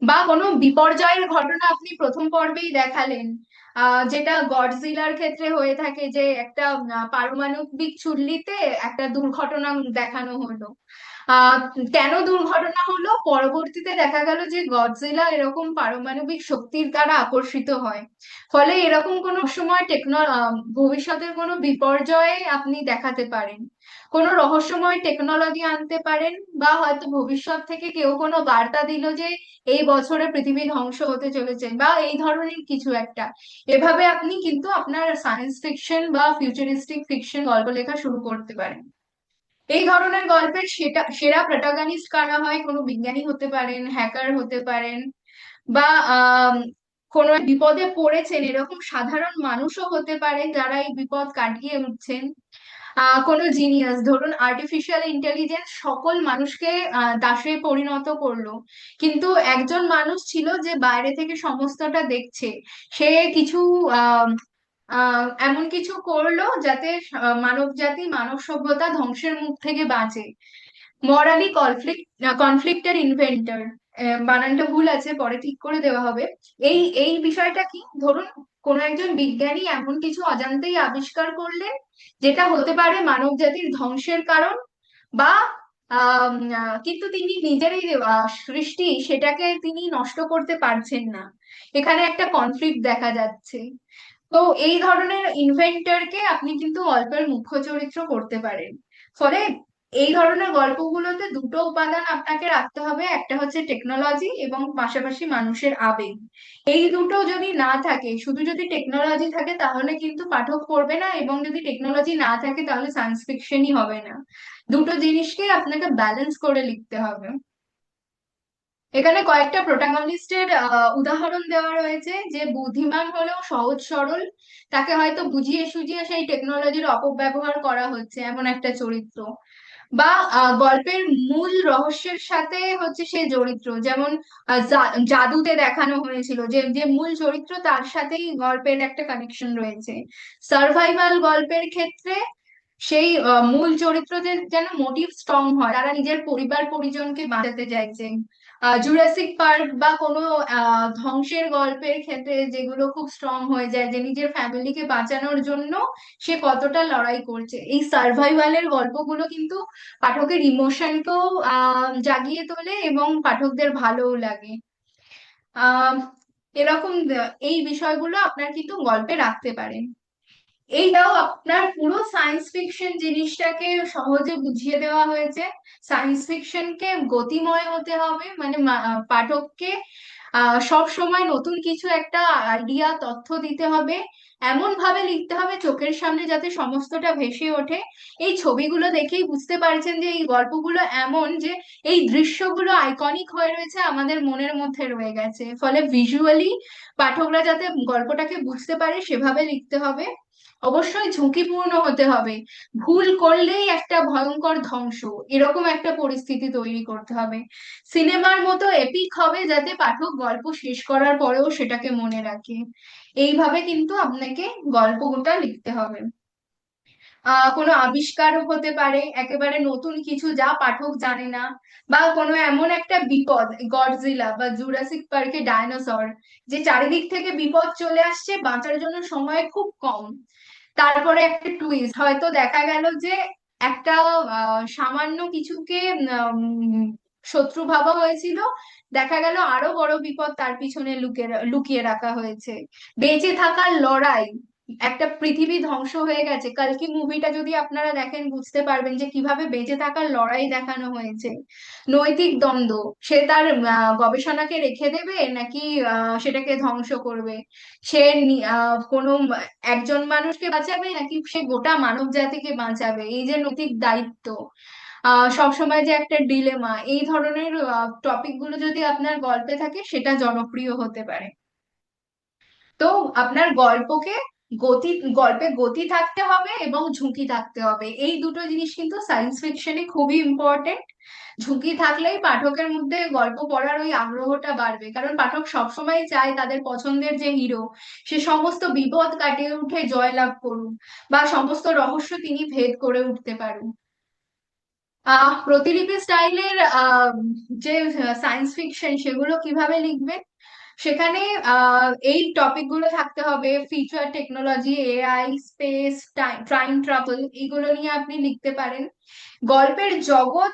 A: বা কোনো বিপর্যয়ের ঘটনা আপনি প্রথম পর্বেই দেখালেন, যেটা গডজিলার ক্ষেত্রে হয়ে থাকে, যে একটা পারমাণবিক চুল্লিতে একটা দুর্ঘটনা দেখানো হলো। আহ কেন দুর্ঘটনা হলো, পরবর্তীতে দেখা গেল যে গডজিলা এরকম পারমাণবিক শক্তির দ্বারা আকর্ষিত হয়। ফলে এরকম কোনো সময় ভবিষ্যতের কোনো বিপর্যয়ে আপনি দেখাতে পারেন, কোনো রহস্যময় টেকনোলজি আনতে পারেন। বা হয়তো ভবিষ্যৎ থেকে কেউ কোনো বার্তা দিল যে এই বছরে পৃথিবী ধ্বংস হতে চলেছে, বা এই ধরনের কিছু একটা। এভাবে আপনি কিন্তু আপনার সায়েন্স ফিকশন বা ফিউচারিস্টিক ফিকশন গল্প লেখা শুরু করতে পারেন। এই ধরনের গল্পের সেটা সেরা প্রোটাগনিস্ট কারা হয়, কোনো বিজ্ঞানী হতে পারেন, হ্যাকার হতে পারেন, বা আহ কোনো বিপদে পড়েছেন এরকম সাধারণ মানুষও হতে পারেন যারা এই বিপদ কাটিয়ে উঠছেন। কোনো জিনিয়াস, ধরুন আর্টিফিশিয়াল ইন্টেলিজেন্স সকল মানুষকে দাসে পরিণত করলো, কিন্তু একজন মানুষ ছিল যে বাইরে থেকে সমস্তটা দেখছে। সে কিছু আহ এমন কিছু করলো যাতে মানব জাতি, মানব সভ্যতা ধ্বংসের মুখ থেকে বাঁচে। মরালি কনফ্লিক্টের ইনভেন্টর, বানানটা ভুল আছে, পরে ঠিক করে দেওয়া হবে। এই বিষয়টা কি, ধরুন কোন একজন বিজ্ঞানী এমন কিছু অজান্তেই আবিষ্কার করলেন যেটা হতে পারে মানব জাতির ধ্বংসের কারণ, বা কিন্তু তিনি নিজেরই সৃষ্টি, সেটাকে তিনি নষ্ট করতে পারছেন না। এখানে একটা কনফ্লিক্ট দেখা যাচ্ছে। তো এই ধরনের ইনভেন্টরকে আপনি কিন্তু গল্পের মুখ্য চরিত্র করতে পারেন। ফলে এই ধরনের গল্পগুলোতে দুটো উপাদান আপনাকে রাখতে হবে, একটা হচ্ছে টেকনোলজি এবং পাশাপাশি মানুষের আবেগ। এই দুটো যদি না থাকে, শুধু যদি টেকনোলজি থাকে তাহলে কিন্তু পাঠক পড়বে না, এবং যদি টেকনোলজি না থাকে তাহলে সায়েন্স ফিকশনই হবে না। দুটো জিনিসকে আপনাকে ব্যালেন্স করে লিখতে হবে। এখানে কয়েকটা প্রোটাগনিস্টের উদাহরণ দেওয়া রয়েছে, যে বুদ্ধিমান হলেও সহজ সরল, তাকে হয়তো বুঝিয়ে সুঝিয়ে সেই টেকনোলজির অপব্যবহার করা হচ্ছে, এমন একটা চরিত্র। বা গল্পের মূল রহস্যের সাথে হচ্ছে সেই চরিত্র, যেমন জাদুতে দেখানো হয়েছিল যে যে মূল চরিত্র তার সাথেই গল্পের একটা কানেকশন রয়েছে। সার্ভাইভাল গল্পের ক্ষেত্রে সেই মূল চরিত্রদের যেন মোটিভ স্ট্রং হয়, তারা নিজের পরিবার পরিজনকে বাঁচাতে চাইছে। জুরাসিক পার্ক বা কোনো ধ্বংসের গল্পের ক্ষেত্রে যেগুলো খুব স্ট্রং হয়ে যায়, যে নিজের ফ্যামিলিকে বাঁচানোর জন্য সে কতটা লড়াই করছে, এই সার্ভাইভালের গল্পগুলো কিন্তু পাঠকের ইমোশনকেও জাগিয়ে তোলে এবং পাঠকদের ভালোও লাগে। আহ এরকম এই বিষয়গুলো আপনার কিন্তু গল্পে রাখতে পারেন। এইটাও আপনার পুরো সায়েন্স ফিকশন জিনিসটাকে সহজে বুঝিয়ে দেওয়া হয়েছে। সায়েন্স ফিকশনকে গতিময় হতে হবে, মানে পাঠককে সব সময় নতুন কিছু একটা আইডিয়া তথ্য দিতে হবে, এমন ভাবে লিখতে হবে চোখের সামনে যাতে সমস্তটা ভেসে ওঠে। এই ছবিগুলো দেখেই বুঝতে পারছেন যে এই গল্পগুলো এমন যে এই দৃশ্যগুলো আইকনিক হয়ে রয়েছে, আমাদের মনের মধ্যে রয়ে গেছে, ফলে ভিজুয়ালি পাঠকরা যাতে গল্পটাকে বুঝতে পারে সেভাবে লিখতে হবে। অবশ্যই ঝুঁকিপূর্ণ হতে হবে, ভুল করলেই একটা ভয়ঙ্কর ধ্বংস, এরকম একটা পরিস্থিতি তৈরি করতে হবে। সিনেমার মতো এপিক হবে যাতে পাঠক গল্প শেষ করার পরেও সেটাকে মনে রাখে। এইভাবে কিন্তু আপনাকে গল্পটা লিখতে হবে। কোনো আবিষ্কারও হতে পারে, একেবারে নতুন কিছু যা পাঠক জানে না, বা কোনো এমন একটা বিপদ, গডজিলা বা জুরাসিক পার্কে ডায়নোসর, যে চারিদিক থেকে বিপদ চলে আসছে, বাঁচার জন্য সময় খুব কম। তারপরে একটা টুইস্ট, হয়তো দেখা গেল যে একটা সামান্য কিছুকে শত্রু ভাবা হয়েছিল, দেখা গেল আরো বড় বিপদ তার পিছনে লুকিয়ে লুকিয়ে রাখা হয়েছে। বেঁচে থাকার লড়াই, একটা পৃথিবী ধ্বংস হয়ে গেছে, কালকি মুভিটা যদি আপনারা দেখেন বুঝতে পারবেন যে কিভাবে বেঁচে থাকার লড়াই দেখানো হয়েছে। নৈতিক দ্বন্দ্ব, সে তার গবেষণাকে রেখে দেবে নাকি সেটাকে ধ্বংস করবে, সে কোনো একজন মানুষকে বাঁচাবে নাকি সে গোটা মানব জাতিকে বাঁচাবে, এই যে নৈতিক দায়িত্ব, সবসময় যে একটা ডিলেমা, এই ধরনের টপিক গুলো যদি আপনার গল্পে থাকে সেটা জনপ্রিয় হতে পারে। তো আপনার গতি গল্পে গতি থাকতে হবে এবং ঝুঁকি থাকতে হবে, এই দুটো জিনিস কিন্তু সায়েন্স ফিকশনে খুবই ইম্পর্টেন্ট। ঝুঁকি থাকলেই পাঠকের মধ্যে গল্প পড়ার ওই আগ্রহটা বাড়বে, কারণ পাঠক সবসময় চায় তাদের পছন্দের যে হিরো সে সমস্ত বিপদ কাটিয়ে উঠে জয়লাভ করুক, বা সমস্ত রহস্য তিনি ভেদ করে উঠতে পারুন। প্রতিলিপি স্টাইলের যে সায়েন্স ফিকশন সেগুলো কিভাবে লিখবেন, সেখানে এই টপিক গুলো থাকতে হবে, future technology, AI, space, time travel, এগুলো নিয়ে আপনি লিখতে পারেন। গল্পের জগৎ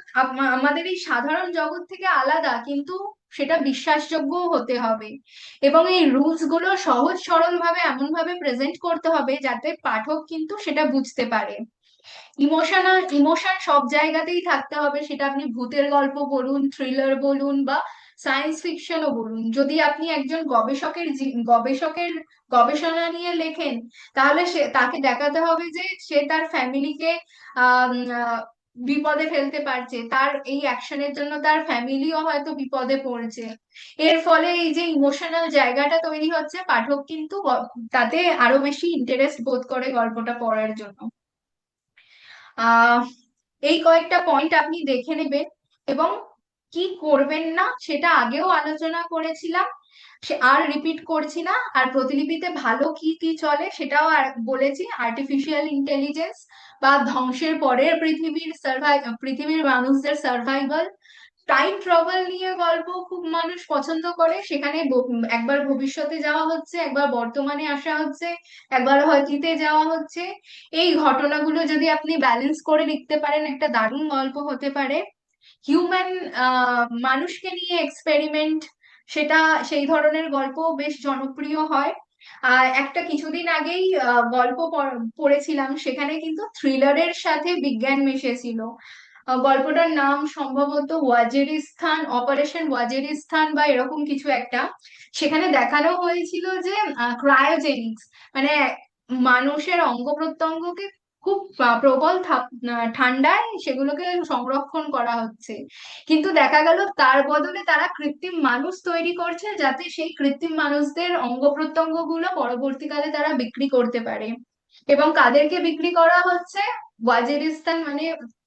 A: আমাদের এই সাধারণ জগৎ থেকে আলাদা, কিন্তু সেটা বিশ্বাসযোগ্য হতে হবে, এবং এই রুলস গুলো সহজ সরল ভাবে এমন ভাবে প্রেজেন্ট করতে হবে যাতে পাঠক কিন্তু সেটা বুঝতে পারে। ইমোশন সব জায়গাতেই থাকতে হবে, সেটা আপনি ভূতের গল্প বলুন, থ্রিলার বলুন, বা সায়েন্স ফিকশনও বলুন। যদি আপনি একজন গবেষকের গবেষণা নিয়ে লেখেন, তাহলে সে তাকে দেখাতে হবে যে সে তার ফ্যামিলিকে আহ বিপদে ফেলতে পারছে, তার এই অ্যাকশনের জন্য তার ফ্যামিলিও হয়তো বিপদে পড়েছে। এর ফলে এই যে ইমোশনাল জায়গাটা তৈরি হচ্ছে, পাঠক কিন্তু তাতে আরো বেশি ইন্টারেস্ট বোধ করে গল্পটা পড়ার জন্য। আহ এই কয়েকটা পয়েন্ট আপনি দেখে নেবেন, এবং কি করবেন না সেটা আগেও আলোচনা করেছিলাম, সে আর রিপিট করছি না। আর প্রতিলিপিতে ভালো কি কি চলে সেটাও আর বলেছি, আর্টিফিশিয়াল ইন্টেলিজেন্স বা ধ্বংসের পরের পৃথিবীর মানুষদের সার্ভাইভাল, টাইম ট্রাভেল নিয়ে গল্প খুব মানুষ পছন্দ করে, সেখানে একবার ভবিষ্যতে যাওয়া হচ্ছে, একবার বর্তমানে আসা হচ্ছে, একবার অতীতে যাওয়া হচ্ছে। এই ঘটনাগুলো যদি আপনি ব্যালেন্স করে লিখতে পারেন, একটা দারুণ গল্প হতে পারে। হিউম্যান মানুষকে নিয়ে এক্সপেরিমেন্ট, সেটা সেই ধরনের গল্প বেশ জনপ্রিয় হয়। আর একটা কিছুদিন আগেই গল্প পড়েছিলাম, সেখানে কিন্তু থ্রিলারের সাথে বিজ্ঞান মিশেছিল। গল্পটার নাম সম্ভবত ওয়াজিরিস্তান, অপারেশন ওয়াজিরিস্তান বা এরকম কিছু একটা। সেখানে দেখানো হয়েছিল যে ক্রায়োজেনিক্স, মানে মানুষের অঙ্গ প্রত্যঙ্গকে খুব প্রবল ঠান্ডায় সেগুলোকে সংরক্ষণ করা হচ্ছে, কিন্তু দেখা গেল তার বদলে তারা কৃত্রিম মানুষ তৈরি করছে যাতে সেই কৃত্রিম মানুষদের অঙ্গ প্রত্যঙ্গ গুলো পরবর্তীকালে তারা বিক্রি করতে পারে। এবং কাদেরকে বিক্রি করা হচ্ছে, ওয়াজিরিস্তান মানে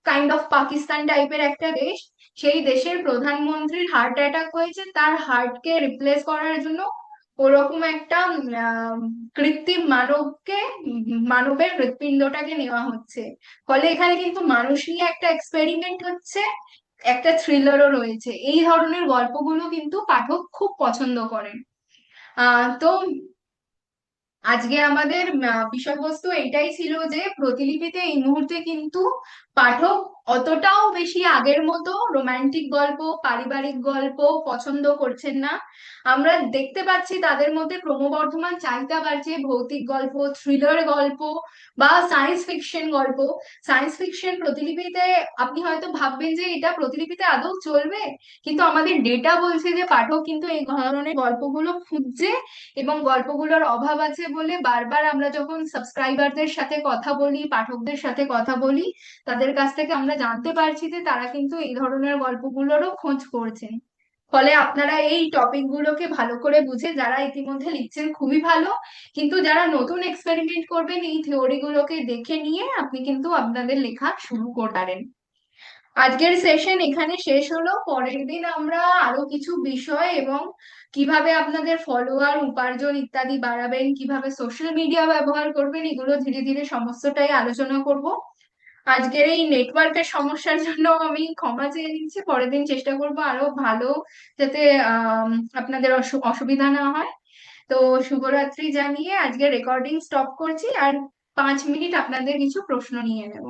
A: কাইন্ড অফ পাকিস্তান টাইপের একটা দেশ, সেই দেশের প্রধানমন্ত্রীর হার্ট অ্যাটাক হয়েছে, তার হার্টকে রিপ্লেস করার জন্য ওরকম একটা আহ, কৃত্রিম মানবকে, মানবের হৃৎপিণ্ডটাকে নেওয়া হচ্ছে। ফলে এখানে কিন্তু মানুষ নিয়ে একটা এক্সপেরিমেন্ট হচ্ছে, একটা থ্রিলারও রয়েছে। এই ধরনের গল্পগুলো কিন্তু পাঠক খুব পছন্দ করেন। তো আজকে আমাদের বিষয়বস্তু এটাই ছিল যে প্রতিলিপিতে এই মুহূর্তে কিন্তু পাঠক অতটাও বেশি আগের মতো রোমান্টিক গল্প, পারিবারিক গল্প পছন্দ করছেন না। আমরা দেখতে পাচ্ছি তাদের মধ্যে ক্রমবর্ধমান চাহিদা বাড়ছে ভৌতিক গল্প, থ্রিলার গল্প বা সায়েন্স ফিকশন গল্প। সায়েন্স ফিকশন প্রতিলিপিতে আপনি হয়তো ভাববেন যে এটা প্রতিলিপিতে আদৌ চলবে, কিন্তু আমাদের ডেটা বলছে যে পাঠক কিন্তু এই ধরনের গল্পগুলো খুঁজছে। এবং গল্পগুলোর অভাব আছে বলে বারবার আমরা যখন সাবস্ক্রাইবারদের সাথে কথা বলি, পাঠকদের সাথে কথা বলি, তাদের কাছ থেকে আমরা জানতে পারছি যে তারা কিন্তু এই ধরনের গল্পগুলোরও খোঁজ করছেন। ফলে আপনারা এই টপিকগুলোকে ভালো করে বুঝে, যারা ইতিমধ্যে লিখছেন খুবই ভালো, কিন্তু যারা নতুন এক্সপেরিমেন্ট করবেন এই থিওরি গুলোকে দেখে নিয়ে আপনি কিন্তু আপনাদের লেখা শুরু করতে পারেন। আজকের সেশন এখানে শেষ হলো। পরের দিন আমরা আরো কিছু বিষয় এবং কিভাবে আপনাদের ফলোয়ার, উপার্জন ইত্যাদি বাড়াবেন, কিভাবে সোশ্যাল মিডিয়া ব্যবহার করবেন, এগুলো ধীরে ধীরে সমস্তটাই আলোচনা করব। আজকের এই নেটওয়ার্কের সমস্যার জন্য আমি ক্ষমা চেয়ে নিচ্ছি। পরের দিন চেষ্টা করব আরো ভালো, যাতে আপনাদের অসুবিধা না হয়। তো শুভরাত্রি জানিয়ে আজকে রেকর্ডিং স্টপ করছি, আর 5 মিনিট আপনাদের কিছু প্রশ্ন নিয়ে নেব।